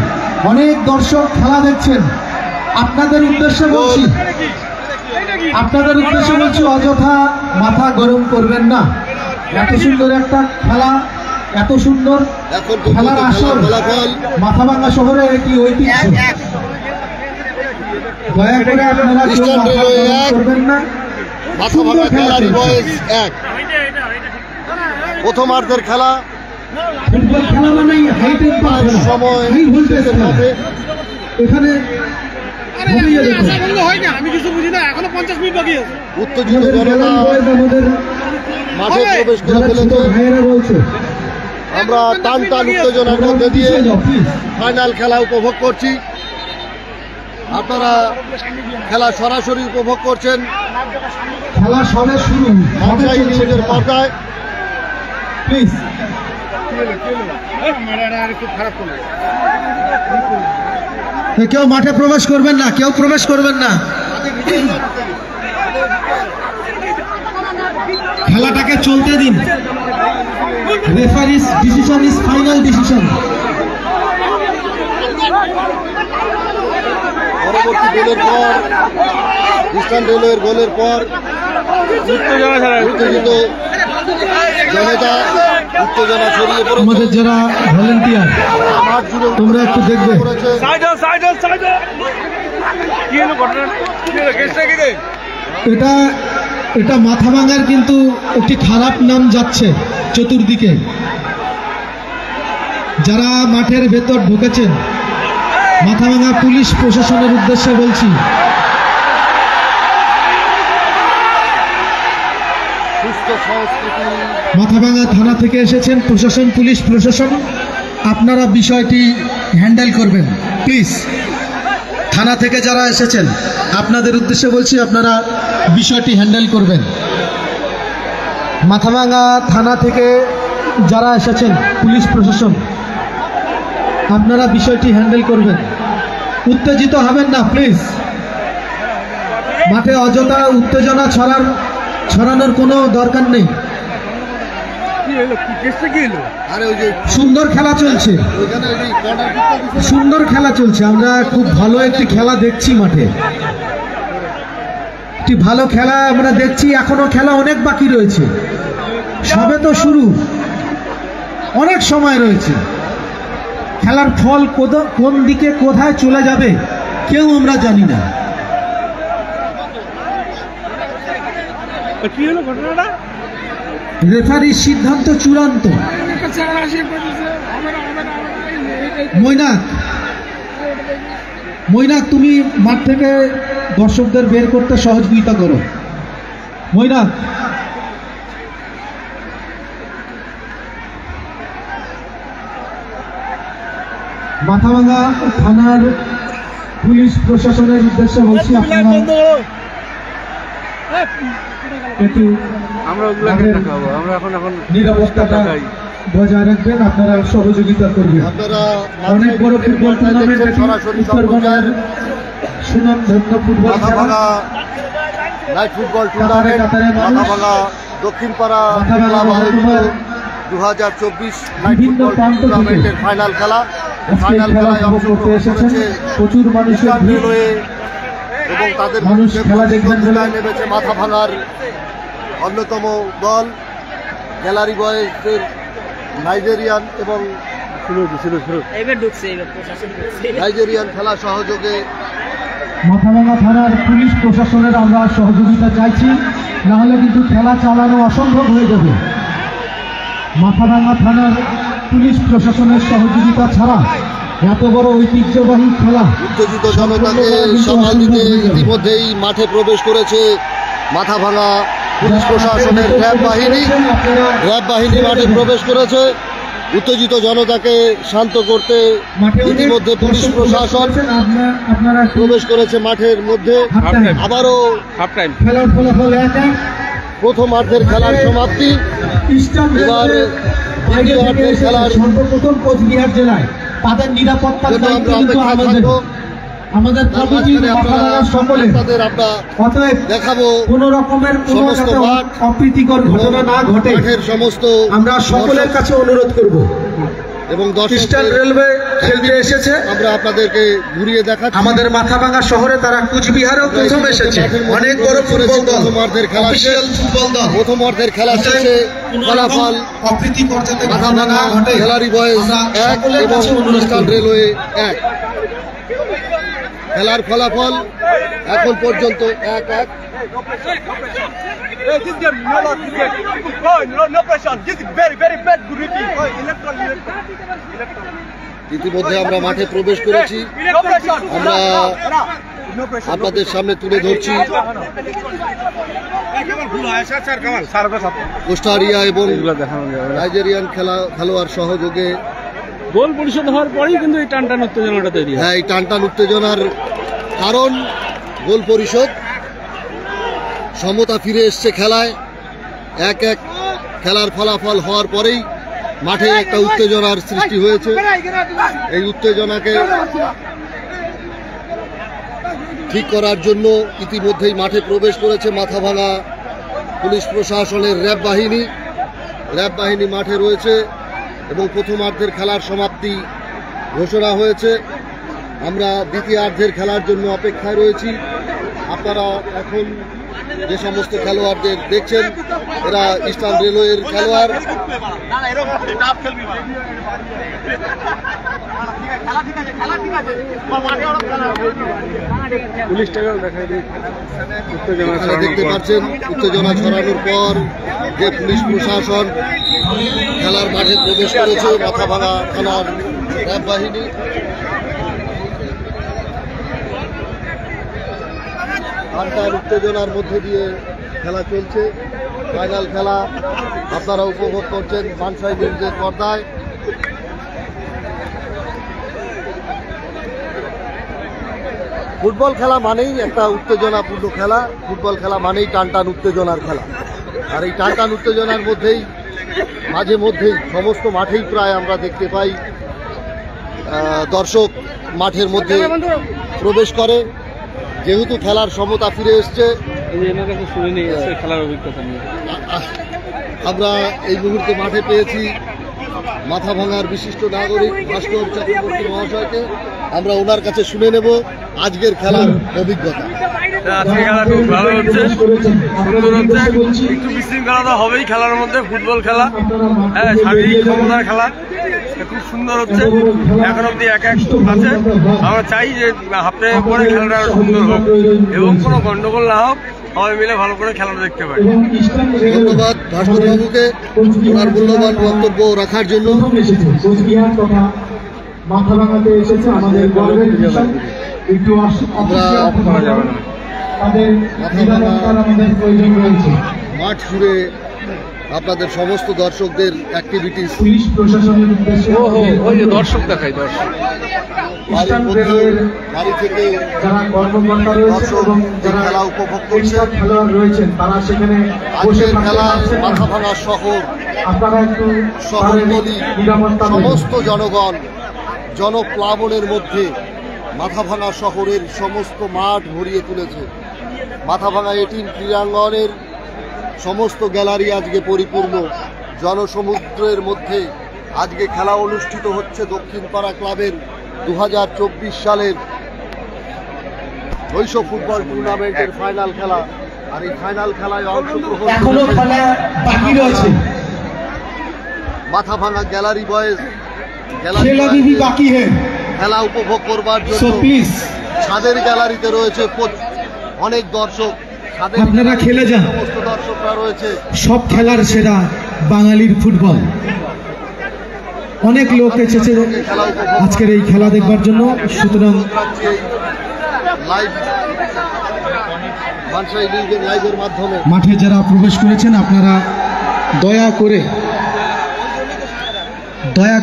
অনেক দর্শক খেলা দেখছেন। আপনাদের উদ্দেশ্যে বলছি, অযথা মাথা গরম করবেন না। এত সুন্দর একটা খেলা, এত সুন্দর এখন খেলার আসর ফলাফল মাথা ভাঙা শহরে একটি ঐতিহ্য। দয়া করে আপনারা কেউ ইস্টার্ন মাথা রেলওয়ে গরম 1, করবেন না। মাথা ভাঙা গ্যালারি বয়েজ 1। প্রথমার্ধের খেলা ফুটবল খেলা মানেই হাই টেম্পার খেলা, সময় হাই ভোল্টেজ খেলা। এখানে ঘুমিয়ে দেখুন। আমি কিছু বুঝি না, এখনো 50 মিনিট বাকি আছে। উত্তেজিত আমাদের জনতা গ্যালারি বয়েজ, আমাদের মাঠে প্রবেশ করে যারা ছোট ফেলেছে। ভাইয়েরা বলছে, আমরা টান টান উত্তেজনার মধ্যে দিয়ে ফাইনাল খেলা উপভোগ করছি। আপনারা খেলা সরাসরি উপভোগ করছেন খেলা সবে শুরু, মানসাই নিউজের পর্দায়। প্লিজ কেউ মাঠে প্রবেশ করবেন না, কেউ প্রবেশ করবেন না। খেলাটাকে চলতে দিন। রেফারিস ডিসিশন ইজ ফাইনাল ডিসিশন। পরবর্তী গোলের পর, ইস্টার্ন রেলওয়ের গোলের পর উত্তেজিত জনতা, উত্তেজনা ছড়িয়ে পড়েছে। আমাদের যারা ভলেন্টিয়ার, মাঠ জুড়ে তোমরা একটু দেখবে। পড়েছে। এটা মাথা ভাঙার কিন্তু একটি খারাপ নাম যাচ্ছে চতুর্দিকে। যারা মাঠের ভেতর ঢুকেছেন, মাথা ভাঙা পুলিশ প্রশাসনের উদ্দেশ্যে বলছি, সুস্থ সংস্কৃতি মাথাভাঙা থানা থেকে এসেছেন প্রশাসন, পুলিশ প্রশাসন, আপনারা বিষয়টি হ্যান্ডেল করবেন প্লিজ। থানা থেকে যারা এসেছেন আপনাদের উদ্দেশ্যে বলছি, আপনারা বিষয়টি হ্যান্ডেল করবেন। মাথাভাঙা থানা থেকে যারা এসেছেন পুলিশ প্রশাসন, আপনারা বিষয়টি হ্যান্ডেল করবেন। উত্তেজিত হবেন না প্লিজ। মাঠে অযথা উত্তেজনা ছড়ানোর কোনো দরকার নেই। আরে ওই যে সুন্দর খেলা চলছে, ওইখানে ওই যে কর্নার কিকটা দিছে, সুন্দর খেলা চলছে। আমরা খুব ভালো একটি খেলা দেখছি মাঠে, একটি ভালো খেলা আমরা দেখছি। এখনো খেলা অনেক বাকি রয়েছে, সবে তো শুরু, অনেক সময় রয়েছে। খেলার ফল কোন দিকে কোথায় চলে যাবে কেউ আমরা জানি না। কি হলো ঘটনাটা? রেফারির সিদ্ধান্ত চূড়ান্ত। মৈনাক তুমি মাঠ থেকে দর্শকদের বের করতে সহযোগিতা করো। মৈনাক, মাথাভাঙা থানার পুলিশ প্রশাসনের উদ্দেশ্যে বলছি, আপনারা একটু আমরা ওগুলো খাবো, আমরা এখন নিরাপত্তাটা বজায় রাখবেন, আপনারা সহযোগিতা করবেন। আপনারা অনেক বড় ফুটবল টুর্নামেন্ট, সরাসরি উত্তরবঙ্গের সুনামধন্য ফুটবল খেলা। Mathabhanga night football tournament Mathabhanga Dakshinpara club আয়োজিত 2024 নাইট ফুটবল টুর্নামেন্টের ফাইনাল খেলা। ফাইনাল খেলায় অংশগ্রহণ করেছে প্রচুর মানুষের ইস্টার্ন ভিড়। রেলওয়ে এবং তাদের মানুষ বিরুদ্ধে খেলা দেখবেন প্রতিদ্বন্দ্বিতায় নেমেছে মাথাভাঙার অন্যতম দল গ্যালারি বয়েজের নাইজেরিয়ান এবং নাইজেরিয়ান খেলা সহযোগে। মাথাভাঙা থানার পুলিশ প্রশাসনের আমরা সহযোগিতা চাইছি, নাহলে কিন্তু খেলা চালানো অসম্ভব হয়ে যাবে। মাথাভাঙা থানার পুলিশ প্রশাসনের সহযোগিতা ছাড়া এত বড় ঐতিহ্যবাহী খেলা উত্তেজিত জনতাকে সামাল দিতে ইতিমধ্যেই মাঠে প্রবেশ করেছে মাথাভাঙা পুলিশ প্রশাসনের র্যাব বাহিনী। র্যাব বাহিনী মাঠে প্রবেশ করেছে উত্তেজিত জনতাকে শান্ত করতে। ইতিমধ্যে পুলিশ প্রশাসন আপনারা প্রবেশ করেছে মাঠের মধ্যে। আবারও খেলার ফলাফল 1-1। প্রথমার্ধের খেলার সমাপ্তি। এবার দ্বিতীয় অর্ধের খেলার সর্বপ্রথম কোচবিহার জেলায় তাদের নিরাপত্তার জন্য দায়িত্ব আমরা কিন্তু অপেক্ষায় থাকবো। আমাদের কমিটি মাথাভাঙার সকলে। আপনাদের আমরা অতএব দেখাবো কোন রকমের সমস্ত মাঠ, অপ্রীতিকর ঘটনা না ঘটে মাঠের সমস্ত আমরা সকলের কাছে অনুরোধ করব। এবং ইস্টার্ন দর্শকদের রেলওয়ে খেলতে এসেছে আমরা আপনাদেরকে ঘুরিয়ে দেখাচ্ছি। আমাদের মাথাভাঙা শহরে, তারা কুচবিহারেও প্রথম এসেছে। অনেক বড় ফুটবল দল, প্রথমার্ধের খেলা শেষ। ফুটবল দল। প্রথমার্ধের খেলা শেষে ফলাফল অপ্রীতিকর যাতে ঘটনা মাথাভাঙা না ঘটে গ্যালারি বয়েজ 1 এবং ইস্টার্ন রেলওয়ে 1। খেলার ফলাফল এখন পর্যন্ত 1-1। This game, no cricket. No pressure. This is very bad group. Electoral. ইতিমধ্যে আমরা মাঠে প্রবেশ করেছি। No pressure. আমরা No pressure. আপনাদের সামনে তুলে ধরছি কোস্টারিয়া এবং নাইজেরিয়ান খেলোয়াড় সহযোগে। গোল পরিশোধ হওয়ার পরেই কিন্তু এই টানটান উত্তেজনাটা তৈরি হয়। হ্যাঁ, এই টানটান উত্তেজনার কারণ গোল পরিশোধ। সমতা ফিরে এসছে খেলায়। 1-1 খেলার ফলাফল হওয়ার পরেই মাঠে একটা উত্তেজনার সৃষ্টি হয়েছে। এই উত্তেজনাকে ঠিক করার জন্য ইতিমধ্যেই মাঠে প্রবেশ করেছে মাথাভাঙা পুলিশ প্রশাসনের র্যাব বাহিনী। র্যাব বাহিনী মাঠে রয়েছে এবং প্রথমার্ধের খেলার সমাপ্তি ঘোষণা হয়েছে। আমরা দ্বিতীয়ার্ধের খেলার জন্য অপেক্ষায় রয়েছি। আপনারা এখন যে সমস্ত খেলোয়াড়দের দেখছেন, এরা ইস্টার্ন রেলওয়ের খেলোয়াড়। এখানে দেখতে পাচ্ছেন উত্তেজনা ছড়ানোর পর যে পুলিশ প্রশাসন খেলার মাঠে প্রবেশ করেছে মাথাভাঙা থানার র্যাব বাহিনী। টানটান উত্তেজনার মধ্যে দিয়ে খেলা চলছে। ফাইনাল খেলা আপনারা উপভোগ করছেন মানসাই নিউজের পর্দায়। ফুটবল খেলা মানেই একটা উত্তেজনাপূর্ণ খেলা। ফুটবল খেলা মানেই টানটান উত্তেজনার খেলা। আর এই টানটান উত্তেজনার মধ্যেই মাঝে মধ্যেই সমস্ত মাঠেই প্রায় আমরা দেখতে পাই দর্শক মাঠের মধ্যে প্রবেশ করে। যেহেতু খেলার সমতা ফিরে এসছে, খেলার অভিজ্ঞতা নিয়ে আমরা এই মুহূর্তে মাঠে পেয়েছি মাথাভাঙার বিশিষ্ট নাগরিক ভাস্কর চক্রবর্তী মহাশয়কে। আমরা ওনার কাছে শুনে নেব আজকের খেলার অভিজ্ঞতা। আজকে খেলা খুব ভালো হচ্ছে, সুন্দর হচ্ছে। একটু বিশৃঙ্খলা তো হবেই খেলার মধ্যে, ফুটবল খেলা। হ্যাঁ, শারীরিক ক্ষমতার খেলা খুব সুন্দর হচ্ছে। এখন অব্দি 1-1 আছে। আমরা চাই যে হাফ টাইমের পরে খেলাটা আরো সুন্দর হোক এবং কোনো গন্ডগোল না হোক, সবাই মিলে ভালো করে খেলাটা দেখতে পারি। ধন্যবাদ ভাস্কর বাবুকে ওনার মূল্যবান বক্তব্য রাখার জন্য। মাথাভাঙাতে এসেছে আমাদের গর্বের বিষয়। একটু আমরা করা যাবে না। তাদের নিরাপত্তার আমাদের প্রয়োজন রয়েছে। মাঠ জুড়ে আপনাদের সমস্ত দর্শকদের অ্যাক্টিভিটিস পুলিশ প্রশাসনের উদ্দেশ্যে ওই যে দর্শক দেখাই, দর্শক ইস্টার্ন রেলওয়ের বাড়ি থেকে যারা কর্মকর্তা রয়েছে এবং যারা খেলা উপভোগ করছে। খেলোয়াড় রয়েছেন, তারা সেখানে বসে আজকের খেলা থাকতে পারছেন না। মাথাভাঙা শহর আপনারা একটু শহরতলি নিরাপত্তা সমস্ত জনগণ জনপ্লাবনের মধ্যে মাথাভাঙা শহরের সমস্ত মাঠ ভরিয়ে তুলেছে। মাথাভাঙা 18 ক্রীড়াঙ্গনের সমস্ত গ্যালারি আজকে পরিপূর্ণ। জনসমুদ্রের মধ্যে আজকে খেলা অনুষ্ঠিত হচ্ছে দক্ষিণপাড়া ক্লাবের 2024 সালের নৈশ ফুটবল টুর্নামেন্টের ফাইনাল খেলা। আর এই ফাইনাল খেলায় অংশগ্রহণ এখনো খেলা বাকি রয়েছে, মাথাভাঙা গ্যালারি বয়েজ খেলা भी बाकी है, খেলা উপভোগ করবার सो জন্য प्लीज ছাদের গ্যালারিতে রয়েছে অনেক দর্শক। ছাদের আপনারা খেলে যান। সমস্ত দর্শকরা রয়েছে। সব খেলার সেরা বাঙালির ফুটবল। অনেক লোক এসেছে আজকের এই খেলা দেখবার জন্য, সুতরাং লাইভ মানসাই নিউজের লাইভের মাধ্যমে মাঠে যারা প্রবেশ করেছেন আপনারা দয়া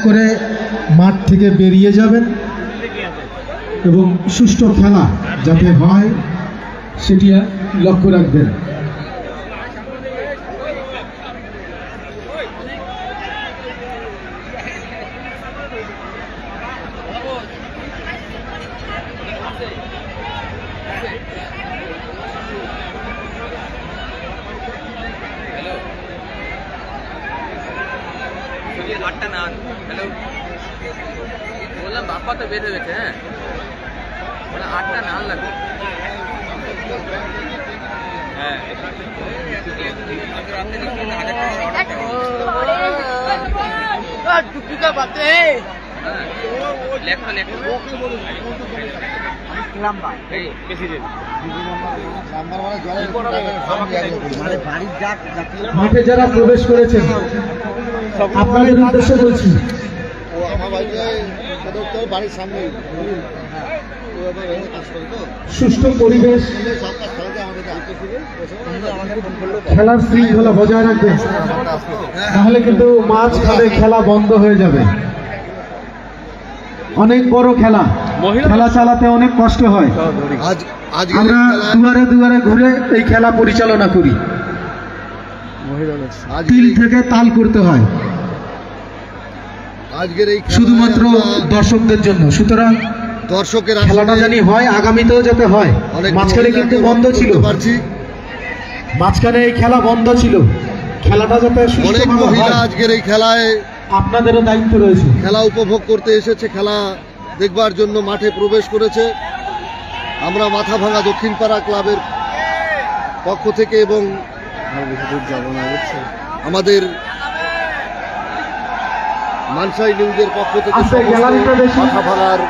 করে মাঠ থেকে বেরিয়ে যাবেন এবং সুষ্ঠু খেলা যাতে হয় সেটি লক্ষ্য রাখবেন। आठटा नान हेलो बोललाम बाप्पा तो बेर হয়ে গেছে। হ্যাঁ মানে 8টা নান লাগবে। হ্যাঁ टुकी का बात है लेफ्ट लंबा এই বেশি দিন মাঠে যারা প্রবেশ করেছেন আপনাদের উদ্দেশ্যে বলছি, ও আমার বাড়ির সামনে সুষ্ঠু পরিবেশ, খেলার শৃঙ্খলা বজায় রাখবেন, তাহলে কিন্তু মাঝখানে খেলা বন্ধ হয়ে যাবে। অনেক বড় খেলা, খেলা চালাতে অনেক কষ্ট হয়। আমরা দুয়ারে দুয়ারে ঘুরে এই খেলা পরিচালনা করি, তিল থেকে তাল করতে হয় আজকের এই শুধুমাত্র দর্শকদের জন্য। সুতরাং দর্শকের খেলাটা জানি হয়, আগামীতেও যাতে হয়। মাঝখানে কিন্তু বন্ধ ছিল, মাঝখানে এই খেলা বন্ধ ছিল, খেলাটা যাতে অনেক মহিলা আজকের এই খেলায় আপনাদেরও দায়িত্ব রয়েছে। খেলা উপভোগ করতে এসেছে, খেলা দেখবার জন্য মাঠে প্রবেশ করেছে। আমরা মাথাভাঙা দক্ষিণপাড়া ক্লাবের পক্ষ থেকে এবং আমাদের মানসাই নিউজের পক্ষ থেকে মাথাভাঙার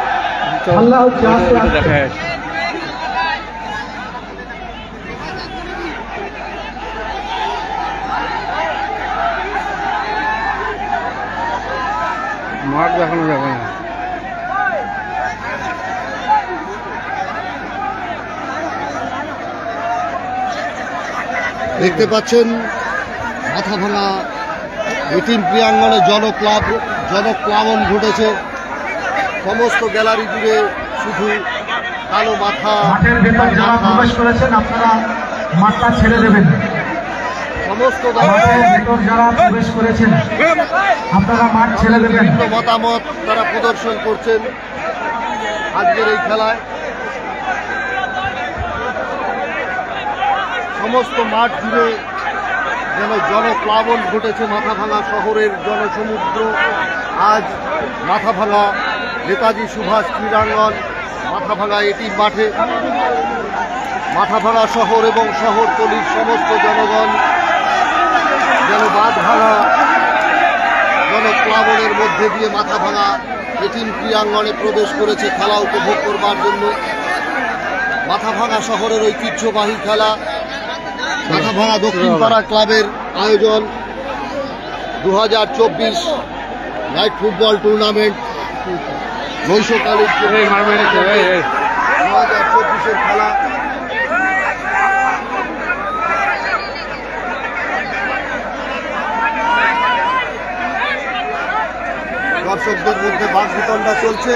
মাঠ দেখানো যাবে না। দেখতে পাচ্ছেন মাথাভাঙা 18 ক্রীড়াঙ্গনে জনপ্লাবন ঘটেছে। সমস্ত গ্যালারি জুড়ে শুধু কালো মাথা। মাঠের ভেতর যারা প্রবেশ করেছেন আপনারা মাঠটা ছেড়ে দেবেন। সমস্ত মাঠের ভেতর যারা প্রবেশ করেছেন আপনারা মাঠ ছেড়ে দেবেন। মতামত তারা প্রদর্শন করছেন আজকের এই খেলায়। সমস্ত মাঠ জুড়ে যেন জনপ্লাবন ঘটেছে। মাথাভাঙা শহরের জনসমুদ্র আজ মাথাভাঙা নেতাজি সুভাষ ক্রীড়াঙ্গন, মাথাভাঙা 18 মাঠে মাথাভাঙা শহর এবং শহরতলির সমস্ত জনগণ যেন বাঁধ ভাঙা জনপ্লাবনের মধ্যে দিয়ে মাথাভাঙা 18 ক্রীড়াঙ্গনে প্রবেশ করেছে খেলা উপভোগ করবার জন্য। মাথাভাঙা শহরের ঐতিহ্যবাহী খেলা মাথাভাঙা দক্ষিণপাড়া ক্লাবের আয়োজন 2024 নাইট ফুটবল টুর্নামেন্ট নৈশকালীন 2024-এর খেলা। দর্শকদের মধ্যে বাকবিতণ্ডা চলছে।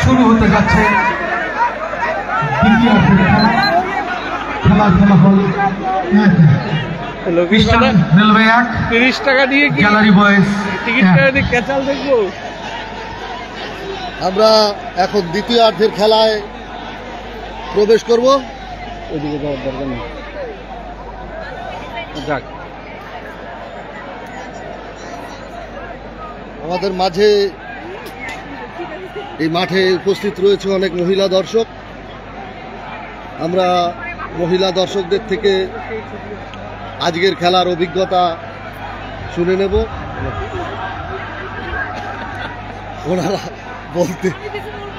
শুরু হতে যাচ্ছে দ্বিতীয় খেলার ফলাফল 1 রেলওয়ে 1 30 টাকা দিয়ে কি গ্যালারি বয়েজ টিকিটটা ক্যাচাল দেখবো। আমরা এখন দ্বিতীয়ার্ধের খেলায় প্রবেশ করব। ওইদিকে যাওয়ার দরকার নেই, যাক। আমাদের মাঝে এই মাঠে উপস্থিত রয়েছে অনেক মহিলা দর্শক। আমরা মহিলা দর্শকদের থেকে আজকের খেলার অভিজ্ঞতা শুনে নেব। ওনারা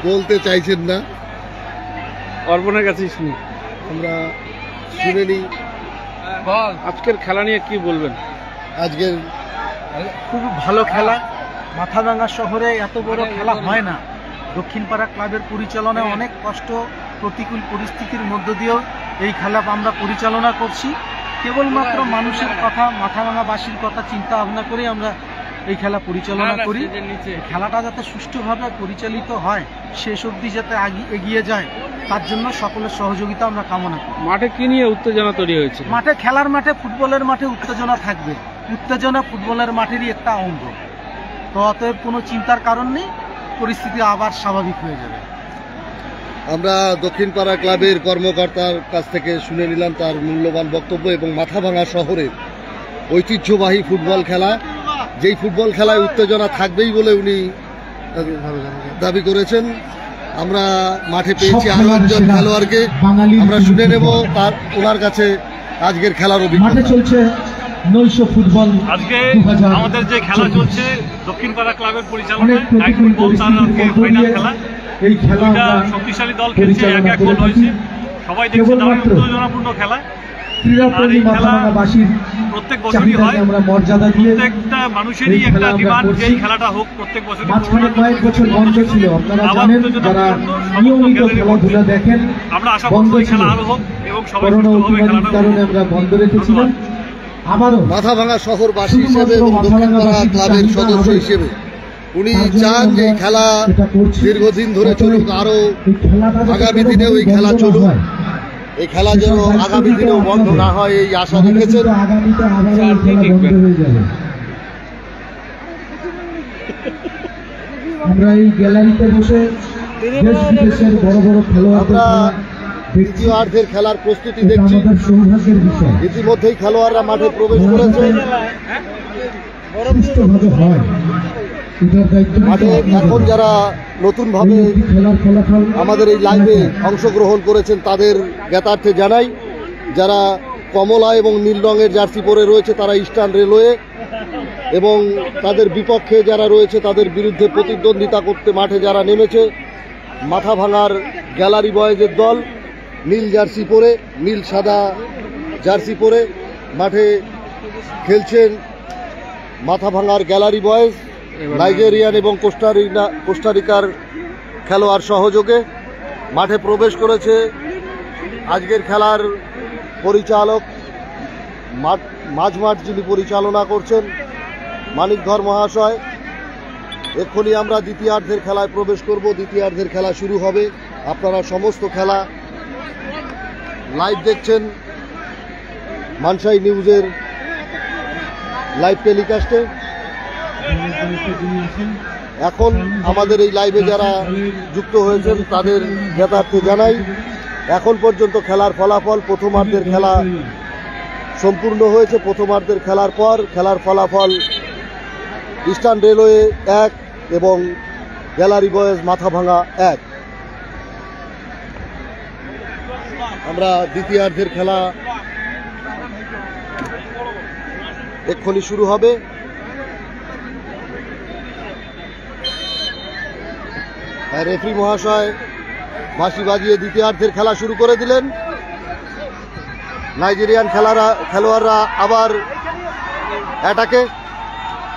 বলতে চাইছেন না, অর্পণের কাছে শুনি। আমরা শুনে নিই আজকের খেলা নিয়ে কি বলবেন। আজকের খুব ভালো খেলা। মাথাভাঙা শহরে এত বড় খেলা হয় না। দক্ষিণপাড়া ক্লাবের পরিচালনায় অনেক কষ্ট, প্রতিকূল পরিস্থিতির মধ্য দিয়েও এই খেলা আমরা পরিচালনা করছি। কেবলমাত্র মানুষের কথা, মাথাভাঙাবাসীর কথা চিন্তা ভাবনা করে আমরা এই খেলা পরিচালনা করি। খেলাটা যাতে সুষ্ঠুভাবে পরিচালিত হয়, শেষ অবধি যাতে এগিয়ে যায়, তার জন্য সকলের সহযোগিতা আমরা কামনা করি। মাঠে কি নিয়ে উত্তেজনা তৈরি হয়েছে? মাঠে, খেলার মাঠে, ফুটবলের মাঠে উত্তেজনা থাকবে। উত্তেজনা ফুটবলের মাঠেরই একটা অঙ্গ। তো অতএব কোনো চিন্তার কারণ নেই, পরিস্থিতি আবার স্বাভাবিক হয়ে যাবে। আমরা দক্ষিণপাড়া ক্লাবের কর্মকর্তার কাছ থেকে শুনে নিলাম তার মূল্যবান বক্তব্য এবং মাথাভাঙা শহরের ঐতিহ্যবাহী ফুটবল খেলা, যেই ফুটবল খেলায় উত্তেজনা থাকবেই বলে উনি দাবি করেছেন। আমরা মাঠে পেয়েছি আরো একজন খেলোয়াড়কে, আমরা শুনে নেব তার ওনার কাছে আজকের খেলার অভিজ্ঞতা। চলছে নৈশ ফুটবল। আজকে আমাদের যে খেলা চলছে দক্ষিণপাড়া ক্লাবের পরিচালনায়, এক ফুটবল তার ফাইনাল খেলা। এই খেলা শক্তিশালী দল খেলছে, 1-1 গোল হয়েছে। সবাই দেখছে দারুণ উত্তেজনাপূর্ণ খেলা। প্রত্যেক বছরই হয়, প্রত্যেকটা মানুষেরই একটা ডিমান্ড যে এই খেলাটা হোক প্রত্যেক বছর। আমরা আশা করব এই খেলা আরো হোক এবং সবাই সুস্থভাবে খেলাটা। মাথাভাঙা শহরবাসী হিসেবে এবং দক্ষিণপাড়া ক্লাবের সদস্য হিসেবে উনি চান যে খেলা দীর্ঘদিন ধরে চলুক, আরো আগামী দিনেও এই খেলা চলুক, এই খেলা যেন আগামী দিনেও বন্ধ না হয় এই আশা রেখেছেন। আমরা এই গ্যালারিতে বসে দেশ বিদেশের বড় বড় খেলোয়াড়দের দ্বিতীয়ার্ধের খেলার প্রস্তুতি দেখছি। ইতিমধ্যেই খেলোয়াড়রা মাঠে প্রবেশ করেছে। মাঠে এখন যারা নতুনভাবে আমাদের এই লাইভে অংশগ্রহণ করেছেন তাদের জ্ঞাতার্থে জানাই, যারা কমলা এবং নীল রঙের জার্সি পরে রয়েছে তারা ইস্টার্ন রেলওয়ে, এবং তাদের বিপক্ষে যারা রয়েছে তাদের বিরুদ্ধে প্রতিদ্বন্দ্বিতা করতে মাঠে যারা নেমেছে মাথাভাঙার গ্যালারি বয়েজের দল। নীল জার্সি পরে, নীল সাদা জার্সি পরে মাঠে খেলছেন মাথাভাঙার গ্যালারি বয়েজ, নাইজেরিয়ান এবং কোস্টারিকার খেলোয়াড় সহযোগে মাঠে প্রবেশ করেছে আজকের খেলার পরিচালক, মাঝমাঠ যিনি পরিচালনা করছেন মানিকধর মহাশয়। এক্ষুনি আমরা দ্বিতীয়ার্ধের খেলায় প্রবেশ করব, দ্বিতীয়ার্ধের খেলা শুরু হবে। আপনারা সমস্ত খেলা লাইভ দেখছেন মানসাই নিউজের লাইভ টেলিকাস্টে। এখন আমাদের এই লাইভে যারা যুক্ত হয়েছেন তাদের জ্ঞাতার্থে জানাই, এখন পর্যন্ত খেলার ফলাফল, প্রথমার্ধের খেলা সম্পূর্ণ হয়েছে। প্রথমার্ধের খেলার পর খেলার ফলাফল ইস্টার্ন রেলওয়ে 1 এবং গ্যালারি বয়েজ মাথাভাঙা 1। আমরা দ্বিতীয়ার্ধের খেলা এক্ষুনি শুরু হবে। রেফারি মহাশয় বাঁশি বাজিয়ে দ্বিতীয়ার্ধের খেলা শুরু করে দিলেন। নাইজেরিয়ান খেলোয়াড়রা আবার অ্যাটাকে,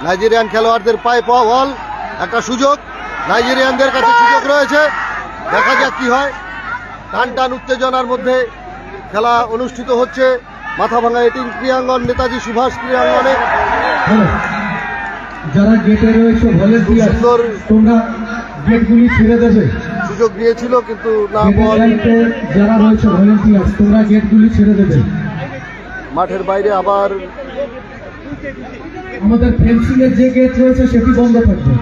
নাইজেরিয়ান খেলোয়াড়দের পায়ে পাওয়া বল, একটা সুযোগ নাইজেরিয়ানদের কাছে, সুযোগ রয়েছে, দেখা যাক কি হয়। টান টান উত্তেজনার মধ্যে খেলা অনুষ্ঠিত হচ্ছে মাথাভাঙা 18 ক্রীড়াঙ্গন, নেতাজি সুভাষ ক্রীড়াঙ্গনে। যারা গেটে রয়েছে ভলেন্টিয়ার, সুন্দর তোমরা গেটগুলি ছেড়ে দেবে। সুযোগ নিয়েছিল কিন্তু না, বল যারা রয়েছে ভলেন্টিয়ার তোমরা গেটগুলি ছেড়ে দেবে। মাঠের বাইরে আবার আমাদের ফেন্সিং এর যে গেট রয়েছে সেটি বন্ধ থাকবে।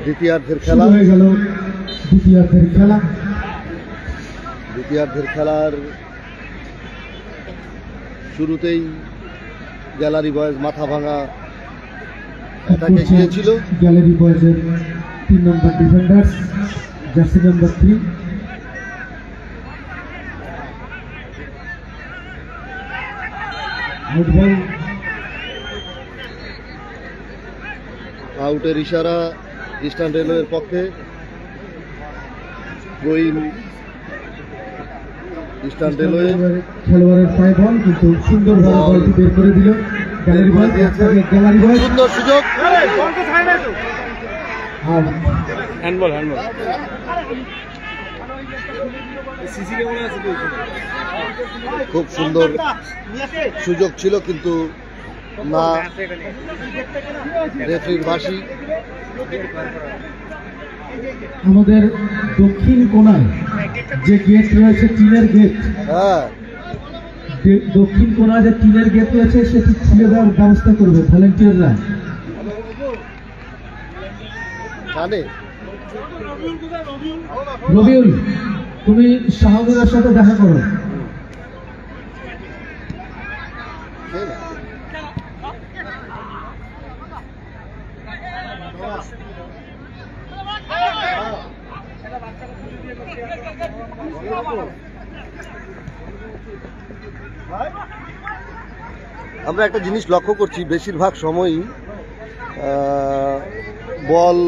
দ্বিতীয়ার্ধের শুরু খেলা হয়ে গেল দ্বিতীয়ার্ধের খেলা। দ্বিতীয়ার্ধের খেলার শুরুতেই গ্যালারি বয়েজ মাথা ভাঙা অ্যাটাকে গিয়েছিল। গ্যালারি বয়েজের 3 নম্বর ডিফেন্ডার জার্সি নাম্বার 3। আউটের ইশারা ইস্টার্ন রেলওয়ের পক্ষে। রহিম ইস্টার্ন রেলওয়ে খেলোয়াড়ের পায়ে বল, কিন্তু সুন্দরভাবে বলটি বের করে দিল গ্যালারি বয়েজ। গ্যালারি বয়েজ সুন্দর সুযোগ, আর হ্যান্ডবল হ্যান্ডবল। খুব সুন্দর সুযোগ ছিল, কিন্তু না, রেফারির বাঁশি। আমাদের দক্ষিণ কোণায় যে গেট রয়েছে, টিনের গেট, হ্যাঁ, দক্ষিণ কোণায় যে টিনের গেট রয়েছে সেটি খুলে দেওয়ার ব্যবস্থা করবে ভলেন্টিয়াররা। জানে রবিউল, তুমি শাহাবুরের সাথে দেখা করো। আমরা একটা জিনিস লক্ষ্য করছি, বেশিরভাগ সময়ই বল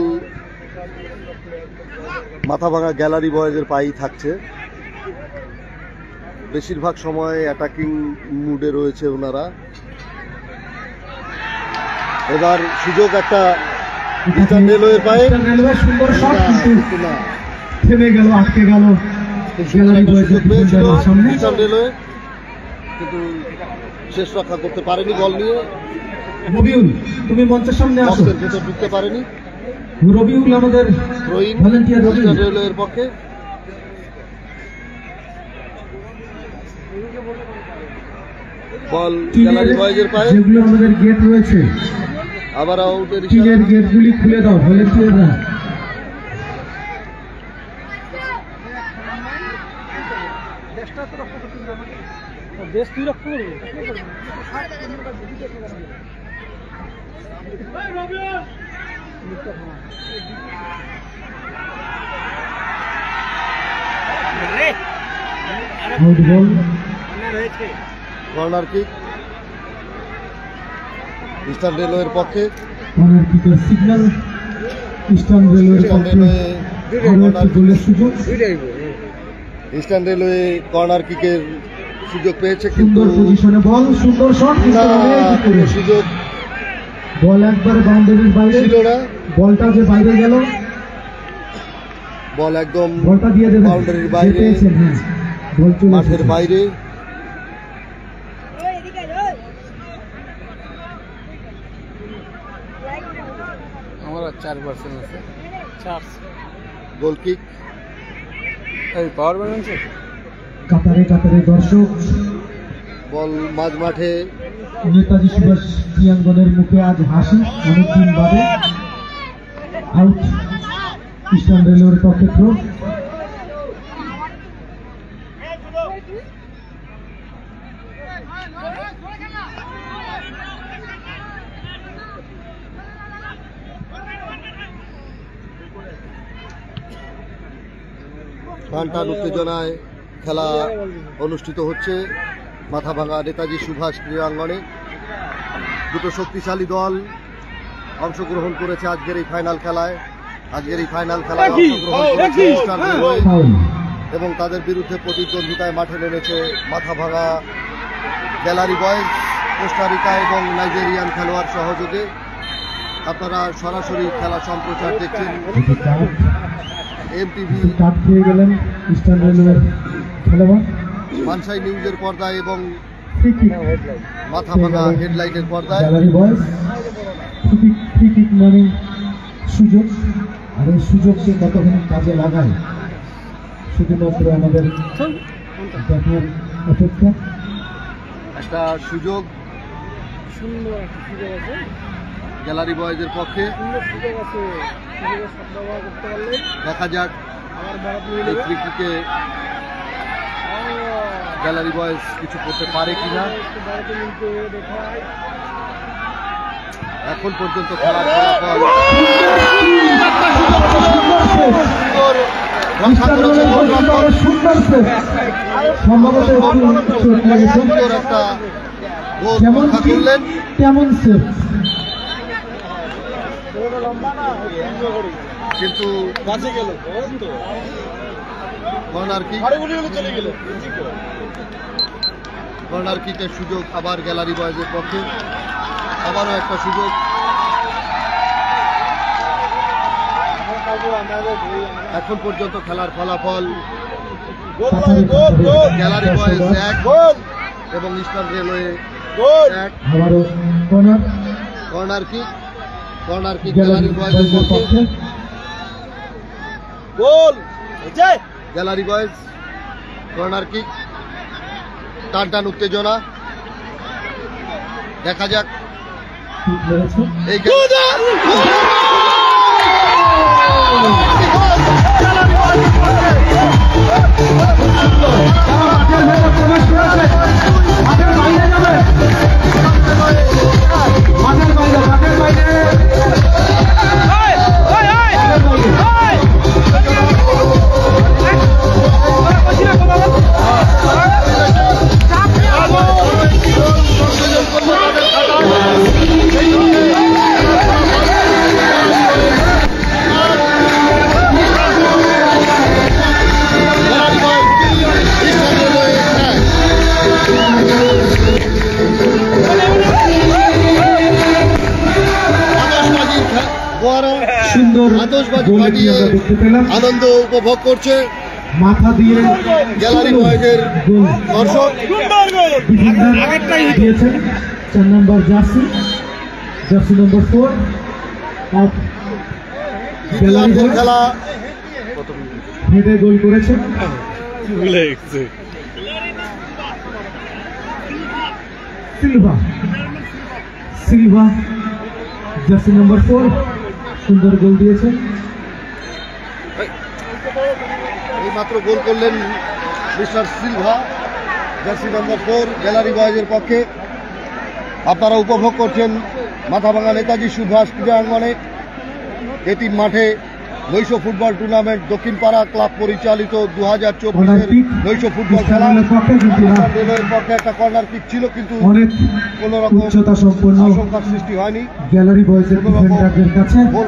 মাথা ভাঙা গ্যালারি বয়েজের পায়েই থাকছে। বেশিরভাগ সময় অ্যাটাকিং মুডে রয়েছে ওনারা। এবার সুযোগ একটা ইস্টার্ন রেলওয়ের পায়ে, ইস্টার্ন রেলওয়ে সুন্দর শট, কিন্তু কিন্তু না, থেমে গেল, আটকে গেল গ্যালারি বয়েজের পেয়েছিল ডিফেন্ডারের সামনে। ইস্টার্ন রেলওয়ে, কিন্তু শেষ রক্ষা করতে পারেনি বল নিয়ে। রবিউল, তুমি মঞ্চের সামনে আসো। বক্সের ভেতর ঢুকতে পারেনি। রবিউল আমাদের রহিম ভলেন্টিয়ার রবিউল। ইস্টার্ন রেলওয়ের পক্ষে। বল গ্যালারি বয়েজের পায়ে, যেগুলো আমাদের গেট রয়েছে, আবার আউটের টিনের ইশারা। গেটগুলি খুলে দাও ভলেন্টিয়াররা। Out ball, corner kick eastern রেলওয়ের পক্ষে। কর্নার কিকের সিগন্যাল ইস্টার্ন রেলওয়ের ইস্টার্ন পক্ষে। রেলওয়ে আরো একটি গোলের সুযোগ। ইস্টার্ন রেলওয়ে কর্নার কিকের সুযোগ পেয়েছে, কিন্তু সুন্দর পজিশনে বল, সুন্দর শট, না, কোনো সুযোগ বল একবার বাউন্ডারির বাইরে ছিল না। বলটা যে বাইরে গেল, বল একদম বলটা দিয়ে দেবেন। বাউন্ডারির বাইরে, যে পেয়েছেন, হ্যাঁ, বল চলে মাঠের এসেছে। বাইরে। আমার 4% আছে, 4 গোল কিক এই পাওয়ার ব্যালেন্সে। কাতারে কাতারে দর্শক, বল মাঝ মাঠে। নেতাজি সুভাষ ক্রীড়াঙ্গনের মুখে আজ হাসি, অনেকদিন বাদে। আউট ইস্টার্ন রেলওয়ের পক্ষে থ্রো। টানটান উত্তেজনায় খেলা অনুষ্ঠিত হচ্ছে মাথাভাঙা নেতাজি সুভাষ ক্রীড়াঙ্গনে। দুটো শক্তিশালী দল অংশগ্রহণ করেছে আজকের এই ফাইনাল খেলায়। আজকের এই ফাইনাল খেলায় অংশগ্রহণ করেছে ইস্টার্ন রেলওয়ে ফাউল। এবং তাদের বিরুদ্ধে প্রতিদ্বন্দ্বিতায় মাঠে নেমেছে মাথাভাঙা গ্যালারি বয়েজ, কোস্টারিকা এবং নাইজেরিয়ান খেলোয়াড় সহযোগে। আপনারা সরাসরি খেলা সম্প্রচার দেখছেন এটি কাট, এমটিভি একটু কাট খেয়ে গেলেন ইস্টার্ন রেলওয়ের খেলোয়াড়। মানসাই নিউজের পর্দায় এবং ফ্রি কিক মাথাভাঙা হেডলাইনের পর্দায়। Gallery boys. ফ্রি কিক মানে সুযোগ, আর এই সুযোগকে কতখানি কাজে লাগায় শুধুমাত্র আমাদের দেখার অপেক্ষা। একটা সুযোগ সুন্দর একটা সুযোগ আছে, গ্যালারি বয়েজের পক্ষে। সুন্দর সুযোগ আছে, সুযোগের সদ্ব্যবহার করতে পারলে দেখা যাক আবার ভারত নিয়ে এই ফ্রি কিকে গ্যালারি বয়েজ কিছু করতে পারে কিনা। একটু ভারতে নিতে দেখায়। এখন পর্যন্ত খেলার ফলাফল রক্ষা করেছে গোলরক্ষক। সুন্দর সেভ, সম্ভবত একটু চোট লেগেছে। সুন্দর একটা গোল যেমন রক্ষা কি করলেন। তেমন সেভ। কিন্তু কাছে গেল কর্নার কিক, কর্নার কিকের সুযোগ আবার গ্যালারি বয়েজের পক্ষে। আবারও একটা সুযোগ। এখন পর্যন্ত খেলার ফলাফল গ্যালারি বয়েজ 1 এবং ইস্টার্ন রেলওয়ে 1। আবারও corner, corner kick, corner kick gallery gallery বয়েজের বয়েজের পক্ষে। পক্ষে। Goal gallery boys. Corner kick, টান টান উত্তেজনা। দেখা যাক ঠিক লেগেছে। এই সুন্দর আতশবাজি গোল ফাটিয়ে আমরা দেখতে পেলাম। আনন্দ উপভোগ করছে মাথা দিয়ে গ্যালারি বয়েজের গোল দর্শক। ডিফেন্ডার দিয়েছেন 4 নম্বর জার্সি, জার্সি নম্বর 4 অফ গ্যালারি দ্বিতীয়ার্ধের বয়েজ। খেলা হেডে গোল করেছেন সিলভা, সিলভা জার্সি নম্বর 4 সুন্দর গোল দিয়েছেন। এই মাত্র গোল করলেন মিস্টার সিলভা, জার্সি নম্বর 4 গ্যালারি বয়েজের পক্ষে। আপনারা উপভোগ করছেন মাথাভাঙা নেতাজি সুভাষ ক্রীড়াঙ্গনে এতিম মাঠে নৈশ ফুটবল টুর্নামেন্ট দক্ষিণ পাড়া ক্লাব পরিচালিত 2024-এর নৈশ ফুটবল খেলা। রেলওয়ের পক্ষে একটা কর্নার কিক ছিল, কিন্তু অনেক কোন রকম উচ্চতা সম্পন্ন আশঙ্কার সৃষ্টি হয়নি। গ্যালারি বয়েজের ডিফেন্ডারদের কাছে গোল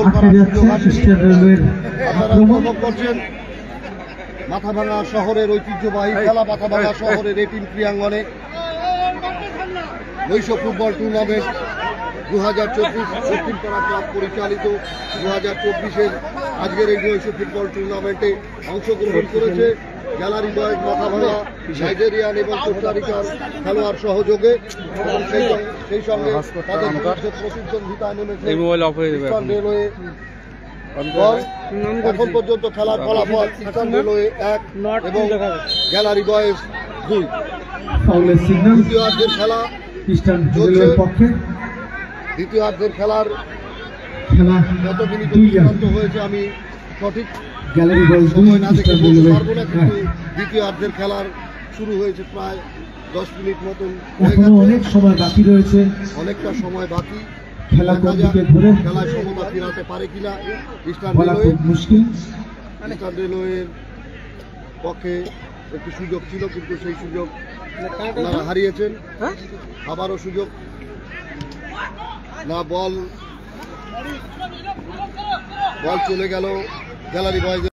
আটকে করার যাচ্ছে সুযোগ আসেনি। ইস্টার্ন রেলওয়ের আপনারা আক্রমণ। উপভোগ করছেন মাথাভাঙা শহরের ঐতিহ্যবাহী খেলা, মাথাভাঙা শহরের এটিম ক্রীড়াঙ্গনে নৈশ ফুটবল টুর্নামেন্ট 2024 দক্ষিণ পাড়া ক্লাব পরিচালিত 2024-এর আজকের এই নৈশ ফুটবল টুর্নামেন্টে অংশগ্রহণ করেছে গ্যালারি বয়েজ মাথাভাঙা, নাইজেরিয়ান এবং কোস্টারিকার খেলোয়াড় সহযোগে। এবং সেই সঙ্গে তাদের বিরুদ্ধে প্রতিদ্বন্দ্বিতায় নেমেছে ইস্টার্ন রেলওয়ে দল। এখন পর্যন্ত খেলার ফলাফল ইস্টার্ন রেলওয়ে 1 এবং গ্যালারি বয়েজ 2। ফাউলের সিগন্যাল দ্বিতীয়ার্ধের খেলা ইস্টার্ন রেলওয়ের পক্ষে। দ্বিতীয়ার্ধের খেলার খেলা কত মিনিট 2 অতিক্রান্ত হয়েছে আমি সঠিক গ্যালারি বয়েজ 2 সময় না দেখে ইস্টার্ন বলতে রেলওয়ে পারবো না, কিন্তু দ্বিতীয়ার্ধের খেলার শুরু হয়েছে প্রায় 10 মিনিট মতন হয়ে এখনো গেছে। অনেক সময় বাকি রয়েছে। অনেকটা সময় বাকি। খেলা দেখা কোন যাক দিকে ঘুরে খেলায় সমতা ফেরাতে পারে কিনা ইস্টার্ন বলা রেলওয়ে। খুব মুশকিল। ইস্টার্ন রেলওয়ের পক্ষে একটি সুযোগ ছিল, কিন্তু সেই সুযোগ ওনারা হারিয়েছেন। আবারও সুযোগ না, বল চলে গেল গ্যালারি বয়েজ।